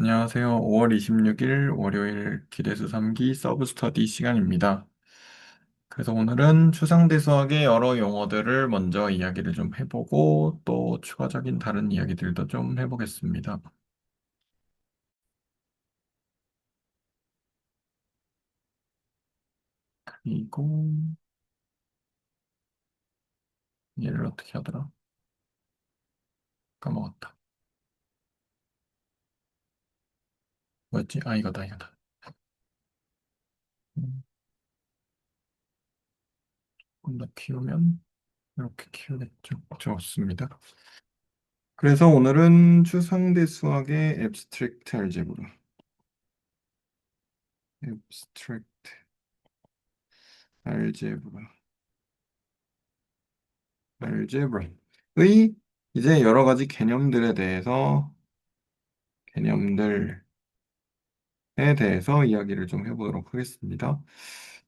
안녕하세요. 5월 26일 월요일 기대수 3기 서브 스터디 시간입니다. 그래서 오늘은 추상대 수학의 여러 용어들을 먼저 이야기를 좀 해보고 또 추가적인 다른 이야기들도 좀 해보겠습니다. 그리고 얘를 어떻게 하더라? 까먹었다. 뭐였지? 아, 이거다, 이거다. 조금 더 키우면 이렇게 키우겠죠. 좋습니다. 그래서 오늘은 추상대 수학의 앱스트랙트 알제브라. 앱스트랙트 알제브라. 알제브라의 이제 여러 가지 개념들에 대해서 개념들에 대해서 이야기를 좀 해보도록 하겠습니다.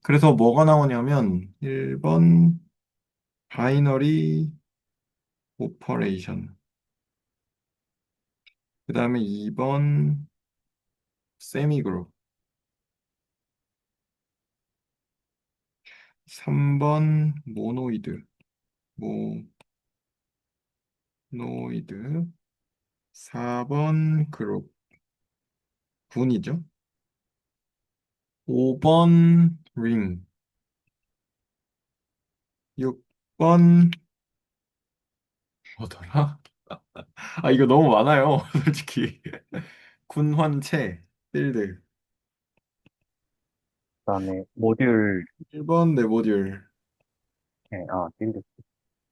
그래서 뭐가 나오냐면 1번 바이너리 오퍼레이션, 그 다음에 2번 세미그룹, 3번 모노이드, 4번 그룹, 분이죠. 5번 링, 6번 뭐더라? 아, 이거 너무 많아요, 솔직히. 군환체, 필드. 그다음에 모듈 1번 네모듈. 빌드.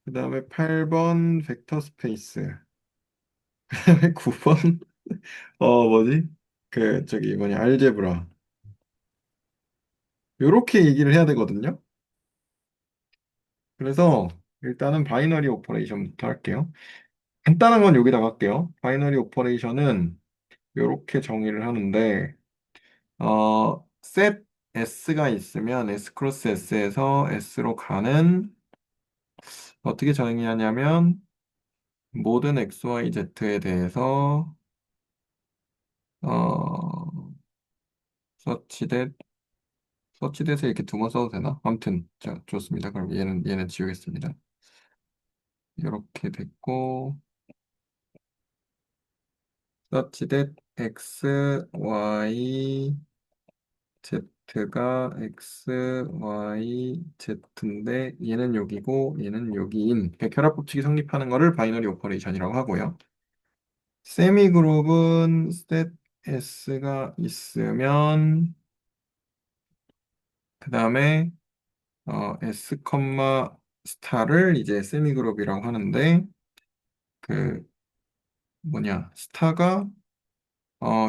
그 다음에 8번 벡터 스페이스. 그 다음에 9번, 뭐지? 저기 뭐냐, 알제브라. 요렇게 얘기를 해야 되거든요. 그래서 일단은 바이너리 오퍼레이션부터 할게요. 간단한 건 여기다가 할게요. 바이너리 오퍼레이션은 요렇게 정의를 하는데, 셋 S가 있으면 S 크로스 S에서 S로 가는 어떻게 정의하냐면 모든 X, Y, Z에 대해서 어 서치댓 서치댓에 이렇게 두 번 써도 되나? 아무튼 자 좋습니다. 그럼 얘는 지우겠습니다. 이렇게 됐고 서치댓 X, Y, Z가 X, Y, Z인데 얘는 여기고 얘는 여기인 결합 법칙이 성립하는 거를 바이너리 오퍼레이션이라고 하고요. 세미 그룹은 stat s가 있으면 그 다음에 s 스타를 이제 세미 그룹이라고 하는데 그 뭐냐 스타가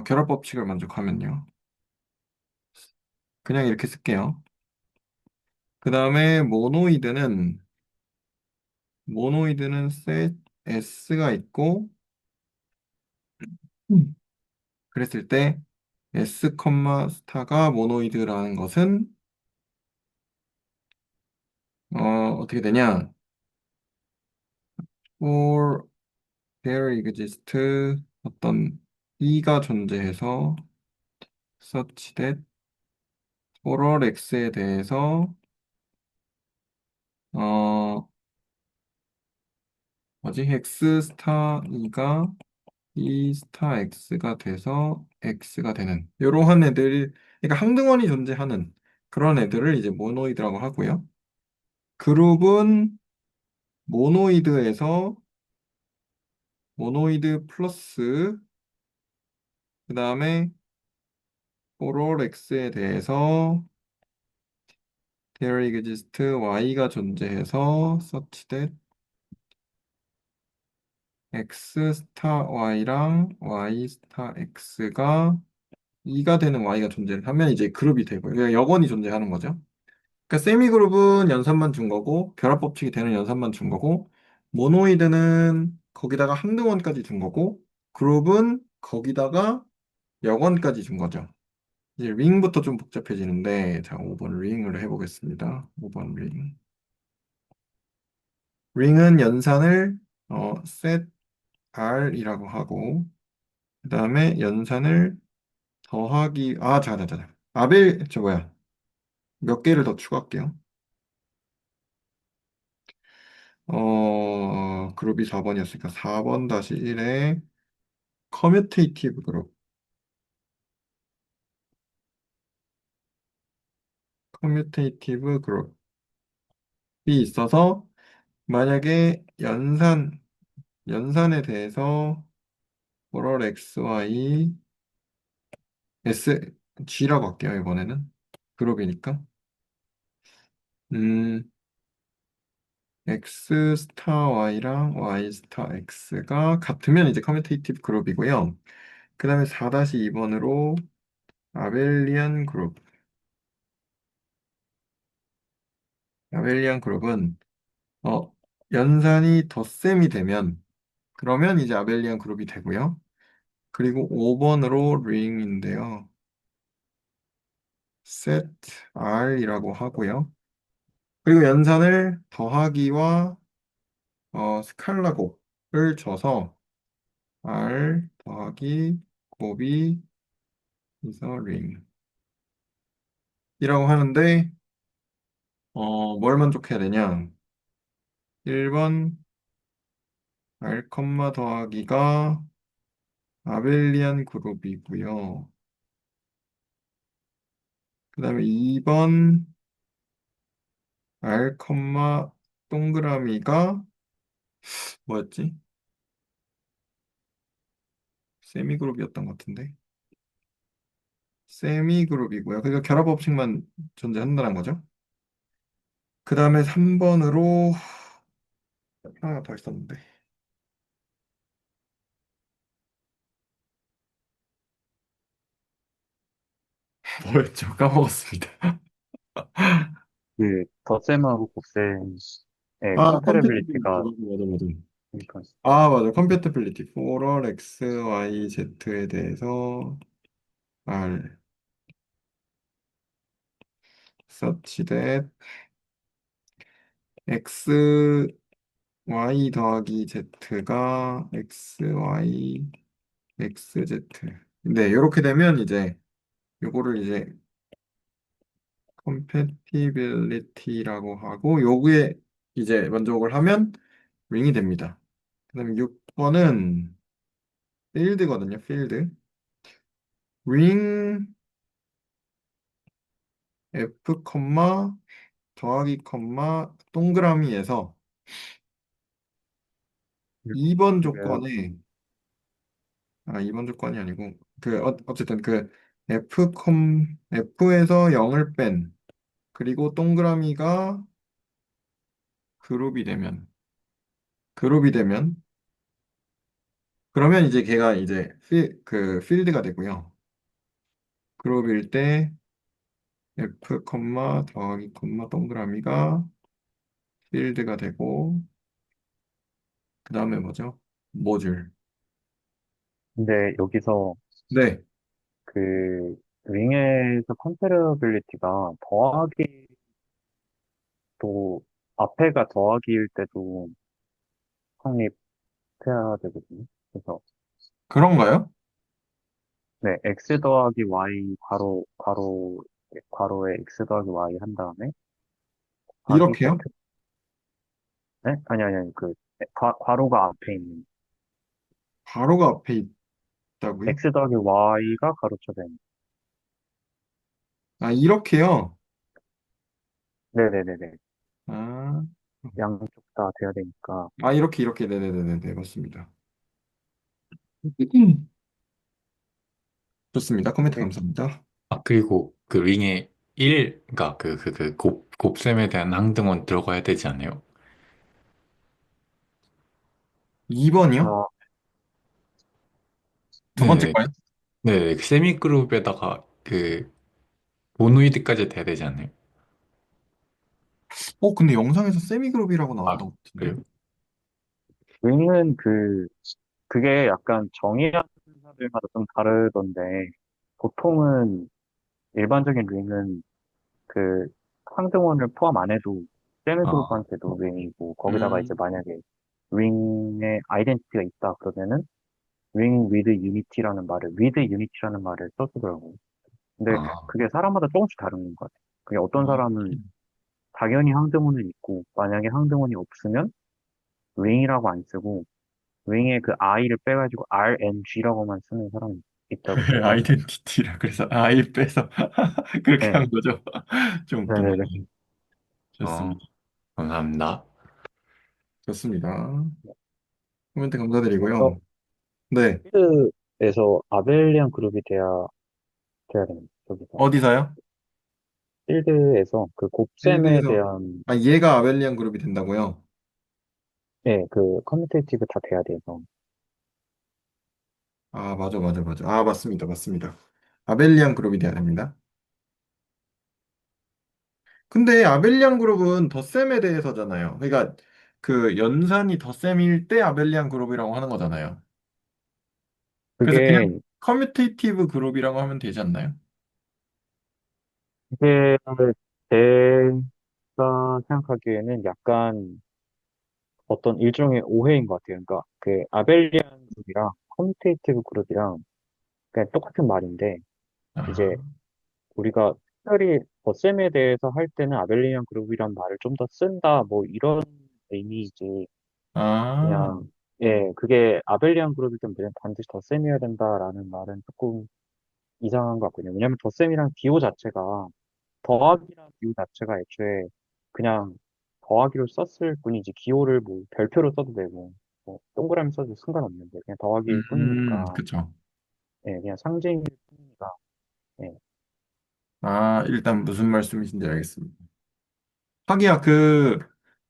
결합 법칙을 만족하면요. 그냥 이렇게 쓸게요. 그 다음에 모노이드는 셋 s가 있고 그랬을 때 s 스타가 모노이드라는 것은 어떻게 되냐? for there exists 어떤 E가 존재해서 such that for X에 대해서 어 뭐지? X 스타 E가 E 스타 X가 돼서 X가 되는 이러한 애들, 그러니까 항등원이 존재하는 그런 애들을 이제 모노이드라고 하고요. 그룹은 모노이드에서 모노이드 플러스 그 다음에 for X에 대해서 there exists Y가 존재해서 such that X 스타 Y랑 Y 스타 X가 2가 되는 Y가 존재를 하면 이제 그룹이 되고요. 그러니까 역원이 존재하는 거죠. 그러니까 세미 그룹은 연산만 준 거고 결합 법칙이 되는 연산만 준 거고 모노이드는 거기다가 항등원까지 준 거고 그룹은 거기다가 역원까지 준 거죠. 이제 링부터 좀 복잡해지는데 자, 5번 링을 해보겠습니다. 5번 링. 링은 연산을 set R이라고 하고 그다음에 연산을 더하기 자자자자. 저 뭐야? 몇 개를 더 추가할게요. 그룹이 4번이었으니까 4번 다시 1에 커뮤테이티브 그룹. 커뮤테이티브 그룹이 있어서 만약에 연산에 대해서 오럴 XY G라고 할게요, 이번에는. 그룹이니까. 음, X 스타 Y랑 Y 스타 X가 같으면 이제 커뮤테이티브 그룹이고요. 그 다음에 4-2번으로 아벨리안 그룹. 아벨리안 그룹은, 어, 연산이 덧셈이 되면, 그러면 이제 아벨리안 그룹이 되고요. 그리고 5번으로 링인데요. set R이라고 하고요. 그리고 연산을 더하기와 스칼라 곱을 줘서 R 더하기 곱이 있어 링이라고 하는데 뭘 만족해야 되냐? 1번 R 더하기가 아벨리안 그룹이고요. 그 다음에 2번 R 동그라미가 뭐였지? 세미 그룹이었던 것 같은데. 세미 그룹이고요. 그러니까 결합 법칙만 존재한다는 거죠. 그 다음에 3번으로 하나 더 있었는데. 뭐였죠? 까먹었습니다. 그, 덧셈하고 곱셈의 컴패티빌리티. 컴패러빌리티가, 맞아, 맞아. 그러니까, 맞아. 컴패티빌리티. for all x, y, z에 대해서 R such that x, y 더하기 z가 x, y, x, z. 네, 이렇게 되면 이제 요거를 이제 compatibility라고 하고 요게 이제 만족을 하면 링이 됩니다. 그다음에 6번은 필드거든요. 필드. ring f, 더하기 동그라미에서 2번 그, 조건에 2번 조건이 아니고 어쨌든 그 f에서 0을 뺀 그리고 동그라미가 그룹이 되면 그룹이 되면 그러면 이제 걔가 이제 그 필드가 되고요. 그룹일 때 f, 더하기 동그라미가 필드가 되고 그 다음에 뭐죠? 모듈. 근데 여기서 네, 그, 링에서 컴패러빌리티가 더하기 또, 앞에가 더하기일 때도 성립해야 되거든요. 그래서, 그런가요? 네, x 더하기 y 괄호에 x 더하기 y 한 다음에, 더하기 z, 이렇게요? 네? 아니, 그, 괄호가 앞에 있는, 가로가 앞에 있다고요? x 더하기 y가 가로쳐져 있는. 이렇게요? 네네네네. 아, 양쪽 다 돼야 되니까. 이렇게. 네네네네, 맞습니다. 음. 좋습니다. 코멘트 네, 감사합니다. 그리고 그 링에 1, 그러니까 곱셈에 대한 항등은 들어가야 되지 않아요? 2번이요? 아, 두 번째 네네. 거요? 네, 세미그룹에다가 모노이드까지 돼야 되지 않아요? 근데 영상에서 세미그룹이라고 아, 나왔던 것 같은데? 그래요? 링은 그게 약간 정의하는 사람들마다 좀 다르던데, 보통은 일반적인 링은 그 상등원을 포함 안 해도 아, 세미그룹한테도 링이고, 거기다가 이제 음, 만약에 링의 아이덴티티가 있다 그러면은 ring with unity라는 말을, with unity라는 말을 써주더라고요. 근데 아, 그게 사람마다 조금씩 다른 것 같아요. 그게 어떤 사람은 당연히 항등호는 있고, 만약에 항등호이 없으면 ring이라고 안 쓰고, ring에 그 i를 빼가지고 RNG라고만 쓰는 사람이 있다고 그러더라고요. 아이덴티티라 그래서 아이 빼서 그렇게 네, 한 거죠. 좀 웃기네. 네네네. 어, 좋습니다. 감사합니다. 좋습니다. 코멘트 어, 감사드리고요. 네. 필드에서 아벨리안 그룹이 돼야 됩니다. 저기서. 어디서요? 필드에서 그 곱셈에 필드에서 대한, 아 얘가 아벨리안 그룹이 된다고요? 예, 그 커뮤테이티브 다 돼야 돼서. 아 맞아 맞아 맞아. 아 맞습니다 맞습니다. 아벨리안 그룹이 돼야 됩니다. 근데 아벨리안 그룹은 덧셈에 대해서잖아요. 그러니까 그 연산이 덧셈일 때 아벨리안 그룹이라고 하는 거잖아요. 그래서 그냥 그게, 커뮤테이티브 그룹이라고 하면 되지 않나요? 그게 제가 생각하기에는 약간 어떤 일종의 오해인 것 같아요. 그러니까 그 아벨리안 그룹이랑 커뮤테이티브 그룹이랑 그냥 똑같은 말인데 이제 아, 우리가 특별히 덧셈에 대해서 할 때는 아벨리안 그룹이란 말을 좀 더 쓴다 뭐 이런 의미이지 아, 그냥 예 그게 아벨리안 그룹일 때는 그냥 반드시 덧셈이어야 된다라는 말은 조금 이상한 것 같거든요. 왜냐하면 덧셈이란 기호 자체가 더하기란 기호 자체가 애초에 그냥 더하기로 썼을 뿐이지 기호를 뭐 별표로 써도 되고 뭐 동그라미 써도 상관없는데 그냥 더하기일 뿐이니까 그쵸. 예 그냥 상징일 뿐이니까 예 아, 일단 무슨 말씀이신지 알겠습니다. 하기야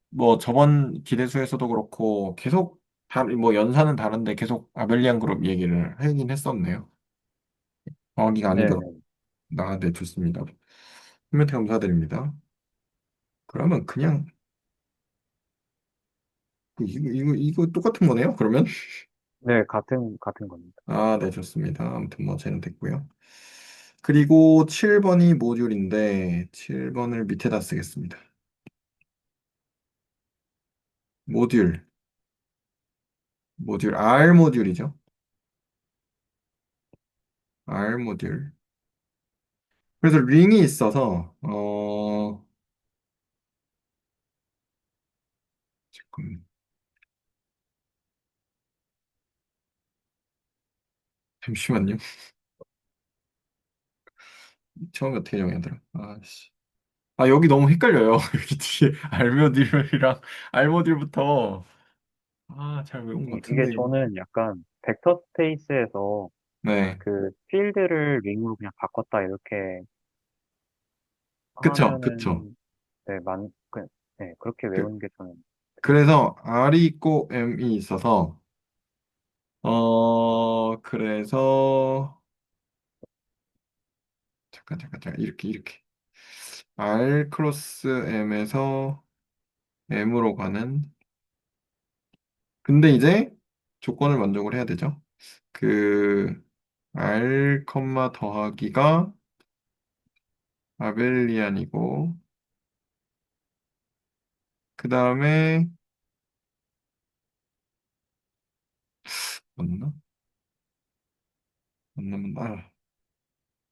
뭐 저번 기대수에서도 그렇고 계속 뭐 연산은 다른데 계속 아벨리안 그룹 얘기를 하긴 했었네요. 정하기가 아니더라고요. 네네 네, 좋습니다. 코멘트 감사드립니다. 그러면 그냥 이거 똑같은 거네요? 그러면? 네 같은 겁니다. 아, 네, 좋습니다. 아무튼 뭐 쟤는 됐고요. 그리고 7번이 모듈인데 7번을 밑에다 쓰겠습니다. 모듈, R 모듈이죠. R 모듈. 그래서 링이 있어서 잠깐 잠시만요. 처음에 어떻게 정해야 되나? 아씨. 아, 여기 너무 헷갈려요. 여기 뒤에 R 모듈이랑 R 모듈부터 잘 외운 것 이게 같은데. 저는 약간 벡터 스페이스에서 네. 그 필드를 링으로 그냥 바꿨다 이렇게 그쵸, 그쵸. 하면은 네, 그렇게 그, 외우는 게 저는 그래서 R이 있고 M이 있어서 그래서 잠깐 이렇게 R 크로스 M에서 M으로 가는 근데 이제 조건을 만족을 해야 되죠. 그 R 컴마 더하기가 아벨리안이고 그 다음에 맞나? 맞나면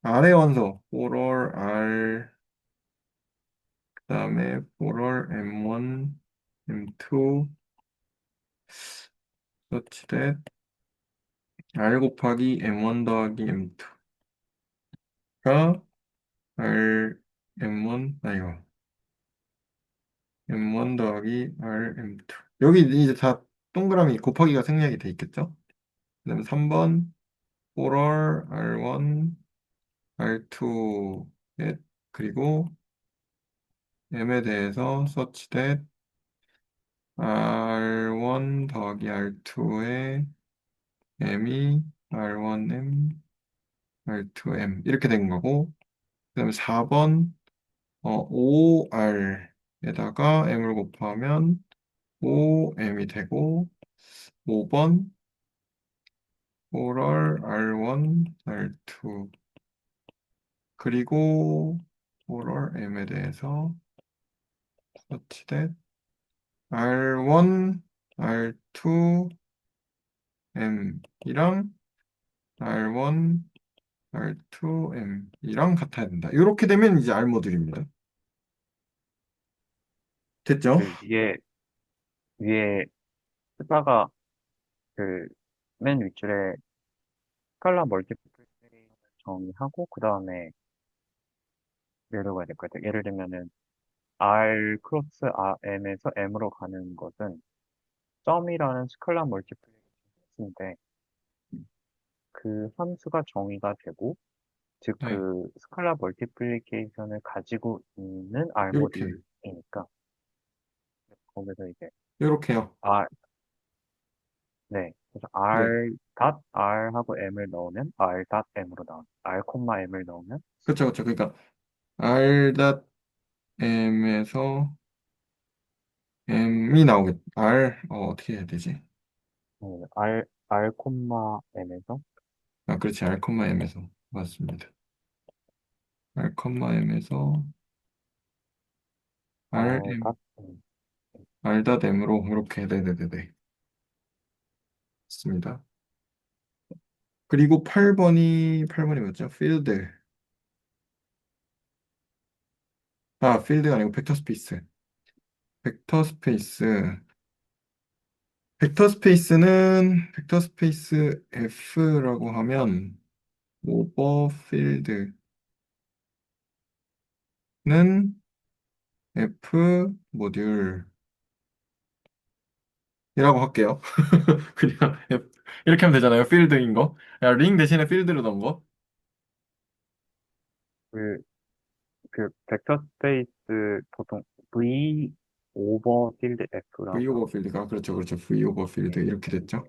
R의 원소 for all R 그 다음에 for all M1 M2 such that R 곱하기 M1 더하기 M2가 R M1 이거 M1 더하기 R M2 여기 이제 다 동그라미 곱하기가 생략이 돼 있겠죠? 그다음에 3번 for all R1 R2 그리고 M에 대해서 such that R1 더하기 R2의 M이 R1M R2M 이렇게 된 거고 그다음에 4번 OR에다가 M을 곱하면 OM이 되고 5번 오럴 R1, R2 그리고 오럴 M에 대해서 such that R1, R2 M이랑 R1, R2, M이랑 같아야 된다. 이렇게 되면 이제 R 모듈입니다. 됐죠? 그 위에 스파가 그 맨 윗줄에 스칼라 멀티플레이션 정의하고 그 다음에 내려가야 될 것 같아요. 예를 들면은 R 크로스 M에서 M으로 가는 것은 점이라는 스칼라 멀티플레이션인데 그 함수가 정의가 되고 즉 네. 그 스칼라 멀티플리케이션을 가지고 있는 R 이렇게, 모듈이니까 거기서 이제 이렇게요. R 네 그래서 네. R 닷 R 하고 M을 넣으면 R 닷 M으로 나와 R 콤마 M을 넣으면 그쵸, 그쵸. 그러니까 R.M에서 M이 나오겠, 어떻게 해야 되지? R 콤마 M에서 아, 그렇지. R.M에서. 맞습니다. R.M에서 R RM, 닷 R.M으로 이렇게. 네네네네. 맞습니다. 그리고 8번이 뭐죠? 필드. 아, 필드가 아니고 벡터 스페이스. 벡터 스페이스. 벡터 스페이스 F라고 하면 오버필드는 F 모듈이라고 할게요. 그냥 이렇게 하면 되잖아요. 필드인 거. 야, 링 대신에 필드로 넣은 거. 그, 그 벡터 스페이스 보통 V 오버 필드 V F라고 하고 오버필드가 그렇죠. 그렇죠. V 오버필드 네. 이렇게 됐죠.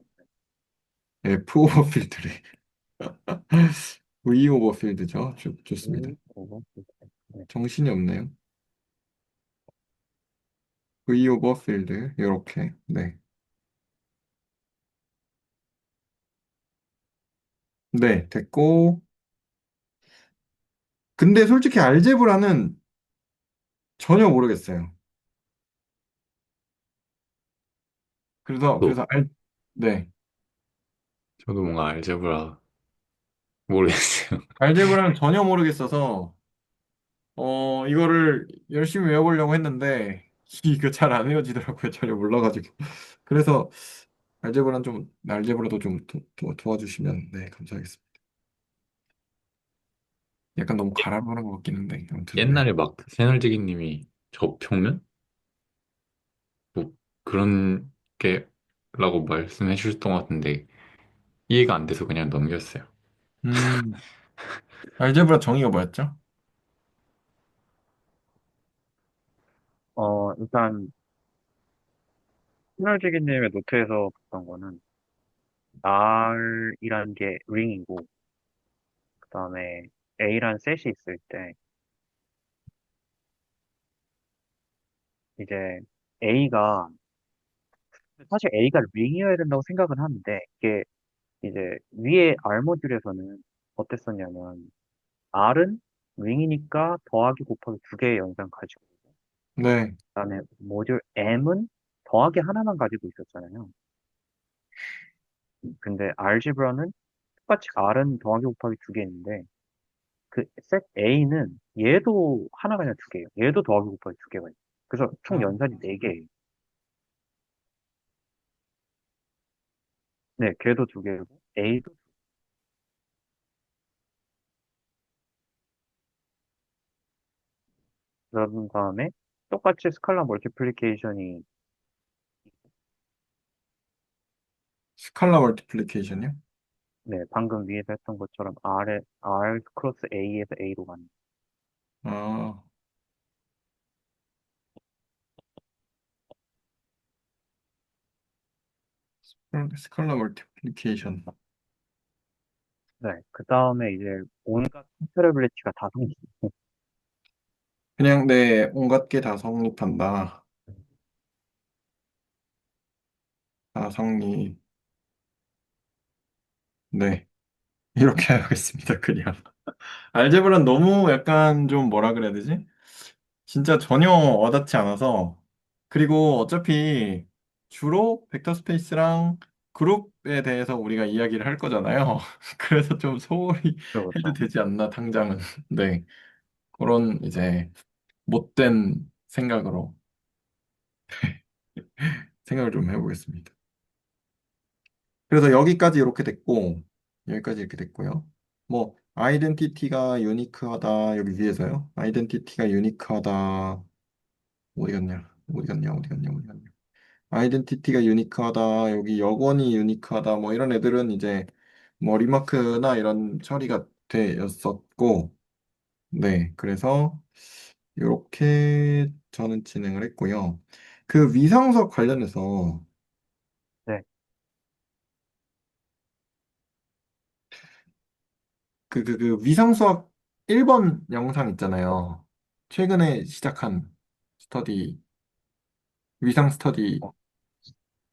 F 오버필드래. V 오버필드죠. 좋습니다. V 오버 필드 F 네. 정신이 없네요. V 오버필드 이렇게. 네. 네, 됐고. 근데 솔직히 알제브라는 전혀 모르겠어요. 또, 네. 저도 뭔가 알제브라 모르겠어요. 알제브라는 전혀 모르겠어서, 이거를 열심히 외워보려고 했는데, 이거 잘 안 외워지더라고요. 전혀 몰라가지고. 그래서, 알제브라도 좀 도와주시면, 네, 감사하겠습니다. 약간 너무 가라앉는 것 같긴 한데, 아무튼, 네. 옛날에 막 새널지기님이 저평면? 뭐 그런 게라고 말씀해 주셨던 것 같은데 이해가 안 돼서 그냥 넘겼어요. 음, 알제브라 정의가 뭐였죠? 일단 시널지기님의 노트에서 봤던 거는 R이라는 게 ring이고 그다음에 A란 셋이 있을 때 이제 A가 사실 A가 ring이어야 된다고 생각은 하는데 이게 이제 위에 R 모듈에서는 어땠었냐면 R은 ring이니까 더하기 곱하기 두 개의 연산 가지고 있고 네, 그다음에 모듈 M은 더하기 하나만 가지고 있었잖아요. 근데 알지브라는 똑같이 R은 더하기 곱하기 두 개 있는데 그 셋 A는 얘도 하나가 아니라 두 개예요. 얘도 더하기 곱하기 두 개가 있어요. 그래서 총 아, 연산이 네 개예요. 네, 걔도 두 개고 A도 그런 다음에 똑같이 스칼라 멀티플리케이션이 스칼라 멀티플리케이션이요? 네, 방금 위에서 했던 것처럼 R 크로스 A에서 A로 가는 아, 스칼라 멀티플리케이션. 네, 그 다음에 이제 온갖 컨트러블리티가 다 생기고 그냥, 네, 온갖 게 다 성립한다. 다 성립. 네, 이렇게 하겠습니다, 그냥. 알제브라는 너무 약간 좀 뭐라 그래야 되지? 진짜 전혀 와닿지 않아서. 그리고 어차피 주로 벡터 스페이스랑 그룹에 대해서 우리가 이야기를 할 거잖아요. 그래서 좀 소홀히 해도 그렇죠. 되지 않나, 당장은. 네. 그런 이제 못된 생각으로 생각을 좀 해보겠습니다. 그래서 여기까지 이렇게 됐고, 여기까지 이렇게 됐고요. 뭐, 아이덴티티가 유니크하다, 여기 위에서요. 아이덴티티가 유니크하다, 어디 갔냐, 어디 갔냐, 어디 갔냐, 어디 갔냐. 아이덴티티가 유니크하다, 여기 여권이 유니크하다, 뭐 이런 애들은 이제 뭐 리마크나 이런 처리가 되었었고, 네, 그래서 이렇게 저는 진행을 했고요. 그 위상석 관련해서 네. 그 위상수학 1번 영상 있잖아요. 최근에 시작한 스터디, 위상 스터디,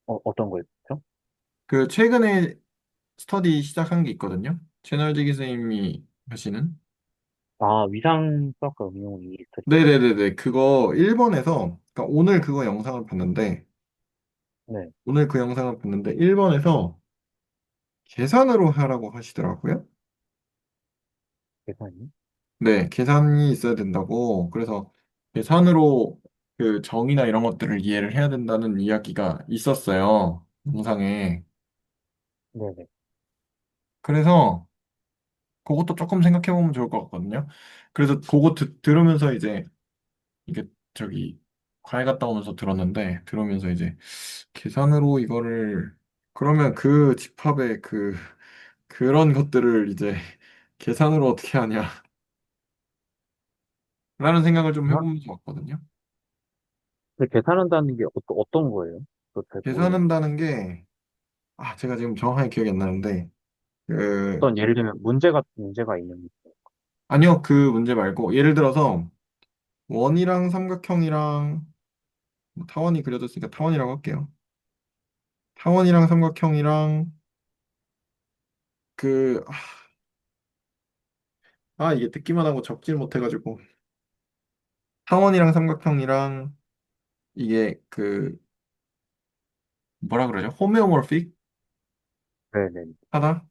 어, 어떤 거였죠? 그 최근에 스터디 시작한 게 있거든요. 채널지기 선생님이 하시는. 아, 위상 수학과 응용 이스터디요? 네네네네. 그거 1번에서, 그러니까 오늘 그거 영상을 봤는데, 네. 오늘 그 영상을 봤는데, 1번에서 계산으로 하라고 하시더라고요. 계산이? 네, 계산이 있어야 된다고. 그래서 계산으로 그 정의나 이런 것들을 이해를 해야 된다는 이야기가 있었어요. 영상에. 네네. 그래서 그것도 조금 생각해 보면 좋을 것 같거든요. 그래서 그거 들으면서 이제 이게 저기 과외 갔다 오면서 들었는데 들으면서 이제 계산으로 이거를 그러면 그 집합의 그런 것들을 이제 계산으로 어떻게 하냐 라는 생각을 좀 계산? 해보면서 왔거든요. 근데 계산한다는 게 어떤 거예요? 저 잘 모르겠어요. 계산한다는 게 제가 지금 정확하게 기억이 안 나는데 그 어떤, 예를 들면, 문제가 있는, 아니요, 그 문제 말고 예를 들어서 원이랑 삼각형이랑 뭐 타원이 그려졌으니까 타원이라고 할게요. 타원이랑 삼각형이랑 그 이게 듣기만 하고 적질 못해가지고 타원이랑 삼각형이랑 이게 그 뭐라 그러죠? 호메오모픽 네네. 하다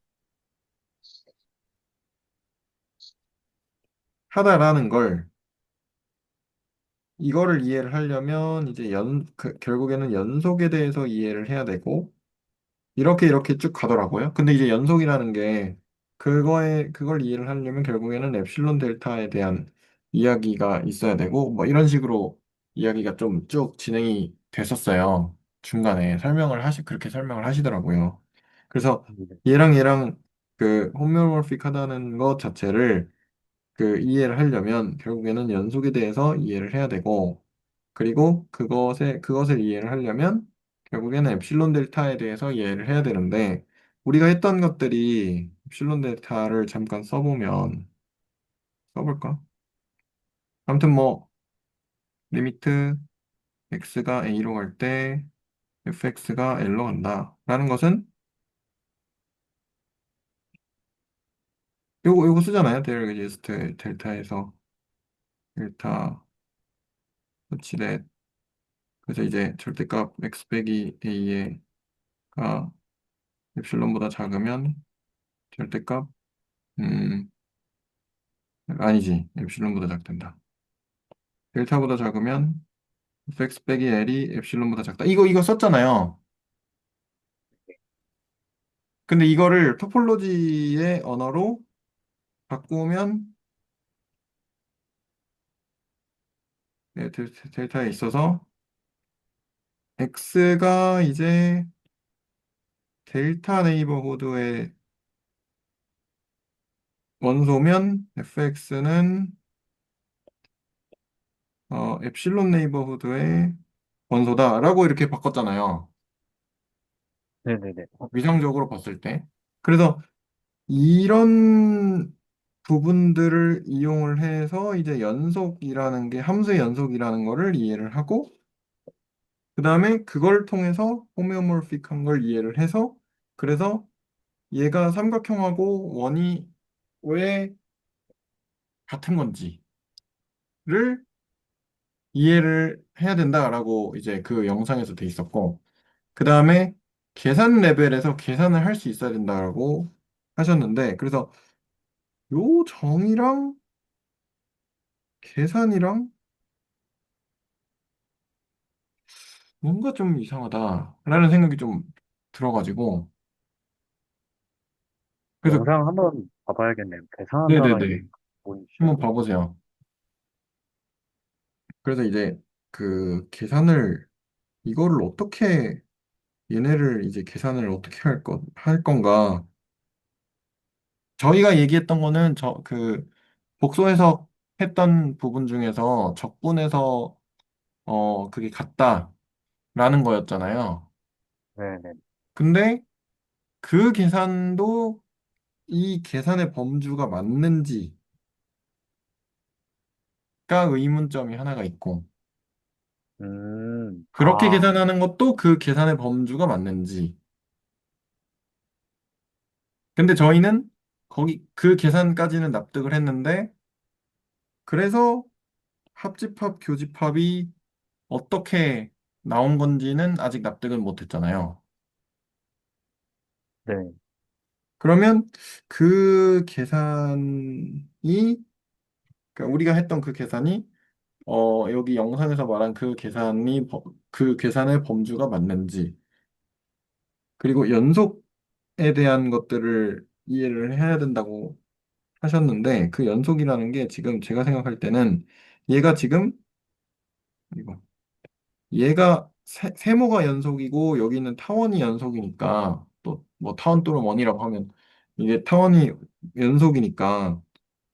하다라는 걸 이거를 이해를 하려면 이제 결국에는 연속에 대해서 이해를 해야 되고 이렇게 이렇게 쭉 가더라고요. 근데 이제 연속이라는 게 그걸 이해를 하려면 결국에는 엡실론 델타에 대한 이야기가 있어야 되고 뭐 이런 식으로 이야기가 좀 쭉 진행이 됐었어요. 중간에 그렇게 설명을 하시더라고요. 그래서 네. 얘랑 그 홈메오모픽 하다는 것 자체를 그 이해를 하려면 결국에는 연속에 대해서 이해를 해야 되고 그리고 그것을 이해를 하려면 결국에는 엡실론 델타에 대해서 이해를 해야 되는데 우리가 했던 것들이 엡실론 델타를 잠깐 써볼까? 아무튼 뭐 리미트 x가 a로 갈 때 fx가 l로 간다 라는 것은 요거 쓰잖아요. 데리게제스트 델타에서 델타 서치 그래서 이제 절대값 x 빼기 a가 엡실론보다 작으면 절대값 아니지 엡실론보다 작단다. 델타보다 작으면 fx 빼기 l이 엡실론보다 작다. 이거 썼잖아요. 근데 이거를 토폴로지의 언어로 바꾸면 델타에 있어서 x가 이제 델타 네이버후드의 원소면 fx는 엡실론 네이버후드의 원소다라고 이렇게 바꿨잖아요. 네네네. 위상적으로 봤을 때. 그래서 이런 부분들을 이용을 해서 이제 함수의 연속이라는 거를 이해를 하고, 그 다음에 그걸 통해서 호메오모르픽한 걸 이해를 해서, 그래서 얘가 삼각형하고 원이 왜 같은 건지를 이해를 해야 된다라고 이제 그 영상에서 돼 있었고, 그 다음에 계산 레벨에서 계산을 할 수 있어야 된다고 하셨는데, 그래서 요 정의랑 계산이랑 뭔가 좀 이상하다라는 생각이 좀 들어가지고, 그래서, 영상 한번 봐봐야겠네요. 계산한다라는 게 네네네. 뭔지. 한번 봐보세요. 그래서 이제 그 계산을, 이거를 어떻게, 얘네를 이제 계산을 어떻게 할 건가. 저희가 얘기했던 거는 복소 해석했던 부분 중에서 적분해서 그게 같다라는 거였잖아요. 네네. 근데 그 계산도 이 계산의 범주가 맞는지가 의문점이 하나가 있고, 그렇게 아, 계산하는 것도 그 계산의 범주가 맞는지. 근데 저희는 그 계산까지는 납득을 했는데, 그래서 합집합, 교집합이 어떻게 나온 건지는 아직 납득은 못 했잖아요. 네. 그러면 그 계산이, 그러니까 우리가 했던 그 계산이, 여기 영상에서 말한 그 계산의 범주가 맞는지, 그리고 연속에 대한 것들을 이해를 해야 된다고 하셨는데, 그 연속이라는 게 지금 제가 생각할 때는 얘가 지금, 이거, 얘가 세모가 연속이고 여기는 타원이 연속이니까 또 뭐 타원 또는 원이라고 하면 이게 타원이 연속이니까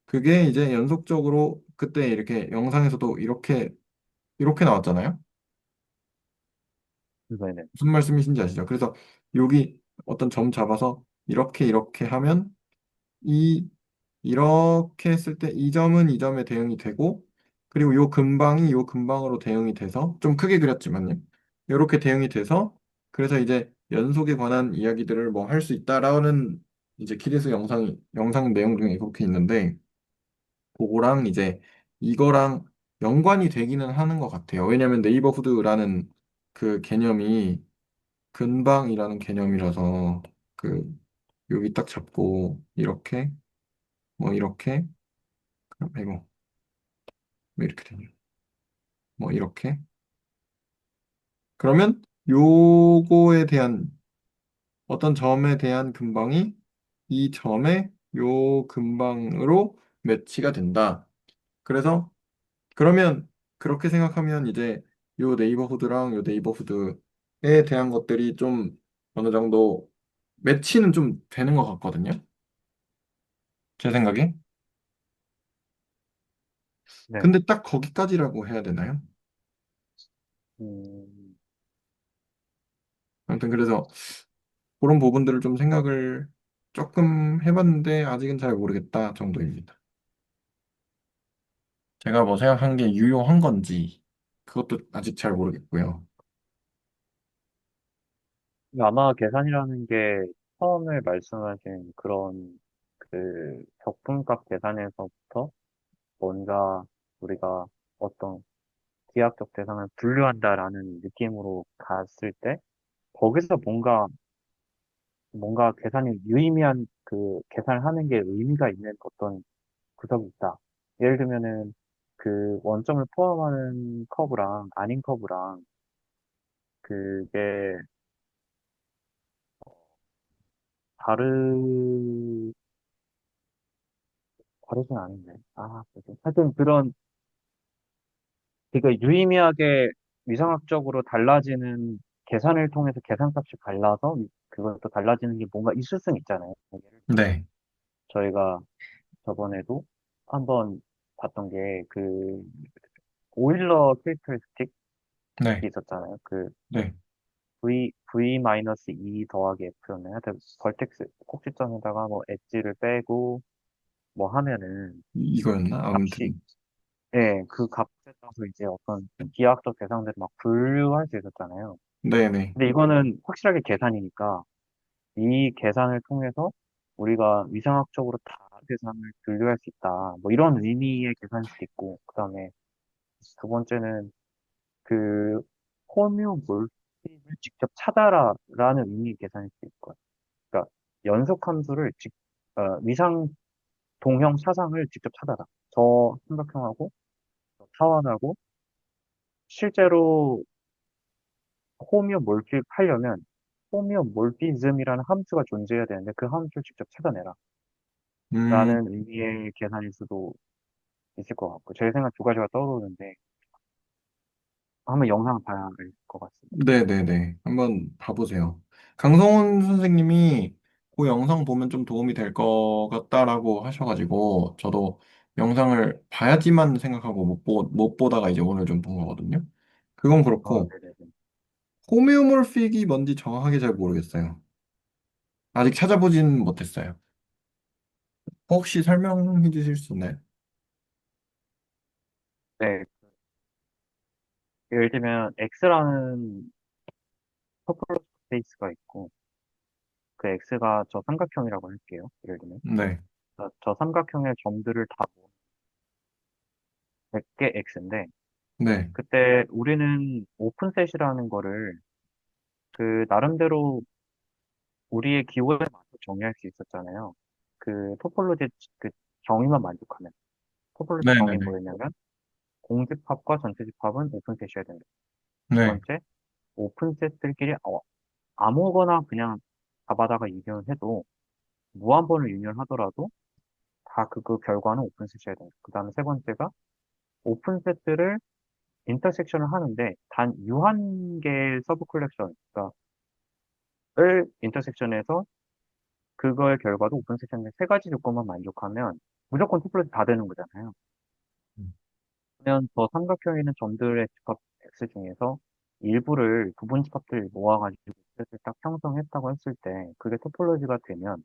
그게 이제 연속적으로 그때 이렇게 영상에서도 이렇게 나왔잖아요. 네네. 무슨 말씀이신지 아시죠? 그래서 여기 어떤 점 잡아서 이렇게 하면 이 이렇게 했을 때 이 점은 이 점에 대응이 되고 그리고 요 근방이 요 근방으로 대응이 돼서 좀 크게 그렸지만요. 이렇게 대응이 돼서 그래서 이제 연속에 관한 이야기들을 뭐 할 수 있다라는 이제 키리스 영상 내용 중에 그렇게 있는데 그거랑 이제 이거랑 연관이 되기는 하는 것 같아요. 왜냐하면 네이버후드라는 그 개념이 근방이라는 개념이라서 그 여기 딱 잡고 이렇게 뭐 이렇게 아이고 왜 이렇게 되냐 뭐 이렇게 그러면 요거에 대한 어떤 점에 대한 근방이 이 점의 요 근방으로 매치가 된다. 그래서 그러면 그렇게 생각하면 이제 요 네이버후드랑 요 네이버후드에 대한 것들이 좀 어느 정도 매치는 좀 되는 것 같거든요. 제 생각에. 네. 근데 딱 거기까지라고 해야 되나요? 음, 아무튼 그래서 그런 부분들을 좀 생각을 조금 해봤는데 아직은 잘 모르겠다 정도입니다. 제가 뭐 생각한 게 유효한 건지 그것도 아직 잘 모르겠고요. 아마 계산이라는 게 처음에 말씀하신 그런 그 적분값 계산에서부터 뭔가 우리가 어떤 기하학적 대상을 분류한다라는 느낌으로 갔을 때 거기서 뭔가 계산이 유의미한 그 계산을 하는 게 의미가 있는 어떤 구석이 있다. 예를 들면은 그 원점을 포함하는 커브랑 아닌 커브랑 그게 다르 다르진 않은데. 아, 뭐지? 하여튼 그런 되게 유의미하게 위상학적으로 달라지는 계산을 통해서 계산값이 달라서 그것도 달라지는 게 뭔가 있을 수는 있잖아요. 예를 들면 네, 저희가 저번에도 한번 봤던 게 그 오일러 캐릭터리스틱이 네, 있었잖아요. 그 네. V-2 더하기 F였나요? 하여튼 벌텍스 꼭지점에다가 뭐 엣지를 빼고 뭐 하면은 이거였나? 값이 아무튼 예, 그 값에 따라서 이제 어떤 기하학적 대상들을 막 분류할 수 있었잖아요. 네네. 근데 이거는 확실하게 계산이니까 이 계산을 통해서 우리가 위상학적으로 다 대상을 분류할 수 있다. 뭐 이런 의미의 계산일 수도 있고, 그 다음에 두 번째는 그 호뮤볼? 을 직접 찾아라라는 의미의 계산일 수 있을 거예요. 그러니까 연속 함수를 위상 동형 사상을 직접 찾아라. 저 삼각형하고 저 타원하고 실제로 호미오몰픽 하려면 호미오몰피즘이라는 함수가 존재해야 되는데 그 함수를 직접 찾아내라. 음, 라는 의미의 계산일 수도 있을 것 같고 제 생각 두 가지가 떠오르는데 한번 영상을 봐야 알 것 같습니다. 네네네. 한번 봐보세요. 강성훈 선생님이 그 영상 보면 좀 도움이 될 것 같다라고 하셔가지고, 저도 영상을 봐야지만 생각하고 못 보다가 이제 오늘 좀 본 거거든요. 그건 그렇고, 네네네. 호메오몰픽이 뭔지 정확하게 잘 모르겠어요. 아직 찾아보진 못했어요. 혹시 설명해 주실 수 있나요? 네, 예를 들면 X라는 토폴로지 스페이스가 있고 그 X가 저 삼각형이라고 할게요. 예를 들면 네, 저 삼각형의 점들을 다 모은 게 X인데 네, 그때 우리는 오픈셋이라는 거를 그 나름대로 우리의 기호에 맞춰 정의할 수 있었잖아요. 그 토폴로지 그 정의만 만족하면 토폴로지 정의는 네네네. 뭐였냐면 공집합과 전체집합은 오픈셋이어야 된다. 두 네, 번째, 오픈셋들끼리 아무거나 그냥 잡아다가 유견해도 무한번을 유견하더라도 다 그 결과는 오픈셋이어야 된다. 그 다음에 세 번째가 오픈셋들을 인터섹션을 하는데 단 유한계의 서브 컬렉션을 인터섹션해서 그거의 결과도 오픈셋션의 세 가지 조건만 만족하면 무조건 토플러스 다 되는 거잖아요. 그러면 저 삼각형에 있는 점들의 집합 X 중에서 일부를 부분 집합들 모아가지고 X를 딱 형성했다고 했을 때 그게 토폴로지가 되면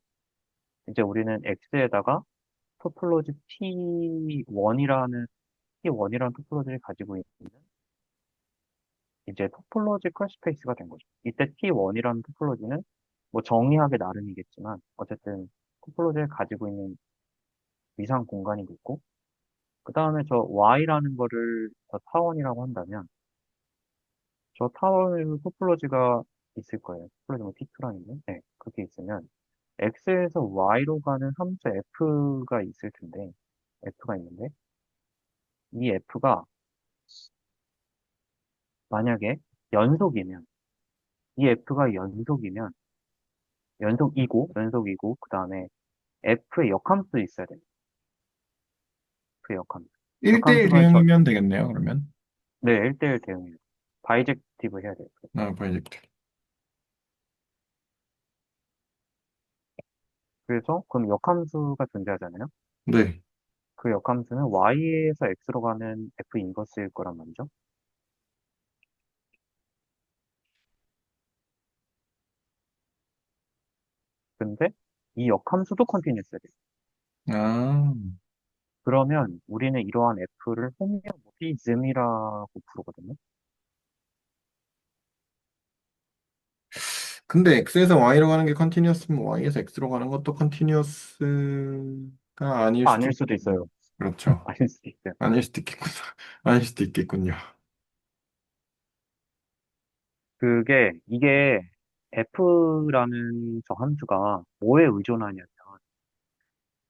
이제 우리는 X에다가 토폴로지 T1이라는 토폴로지를 가지고 있는 이제 토폴로지컬 스페이스가 된 거죠. 이때 T1이라는 토폴로지는 뭐 정의하기 나름이겠지만 어쨌든 토폴로지를 가지고 있는 위상 공간이겠고 그 다음에 저 Y라는 거를 저 타원이라고 한다면 저 타원의 토폴로지가 있을 거예요. 토폴로지 뭐 T2라는 게. 네, 그렇게 있으면 X에서 Y로 가는 함수 F가 있을 텐데 F가 있는데 이 F가 만약에 연속이면 이 F가 연속이고 그 다음에 F의 역함수 있어야 돼요. 그 역함수. 1대1 역함수가 저, 대응이면 되겠네요, 그러면. 네, 1대1 대응이에요. 바이젝티브 해야 돼요. 아, 프로젝트. 그래서 그럼 역함수가 존재하잖아요. 네, 그 역함수는 y에서 x로 가는 f 인버스일 거란 말이죠. 근데 이 역함수도 컨티뉴스해야 돼요. 아, 그러면 우리는 이러한 f를 호미오모피즘이라고 부르거든요. 근데 X에서 Y로 가는 게 컨티뉴어스면 Y에서 X로 가는 것도 컨티뉴어스가 아닐 수도 아닐 수도 있겠네요. 있어요. 그렇죠. 아닐 수도 있어요. 아닐 수도 있겠군요. 아닐 수도 있겠군요. 이게 f라는 저 함수가 뭐에 의존하냐면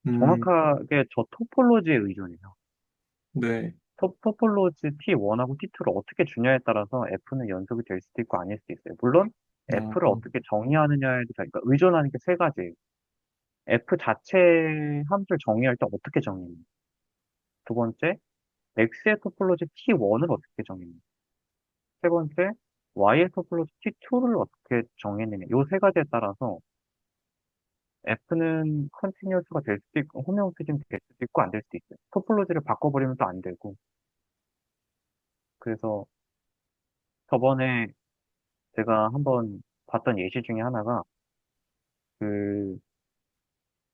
음, 정확하게 저 토폴로지에 의존해요. 네. 토폴로지 T1하고 T2를 어떻게 주냐에 따라서 F는 연속이 될 수도 있고 아닐 수도 있어요. 물론 아, F를 어떻게 정의하느냐에도 그러니까 의존하는 게 세 가지. F 자체 함수를 정의할 때 어떻게 정의해요? 두 번째, X의 토폴로지 T1을 어떻게 정의해요? 세 번째, Y의 토폴로지 T2를 어떻게 정의했느냐. 이 세 가지에 따라서 F는 컨티뉴어스가 될 수도 있고 호메오피즘 될 수도 있고 안 될 수도 있어요. 토폴로지를 바꿔버리면 또 안 되고. 그래서 저번에 제가 한번 봤던 예시 중에 하나가 그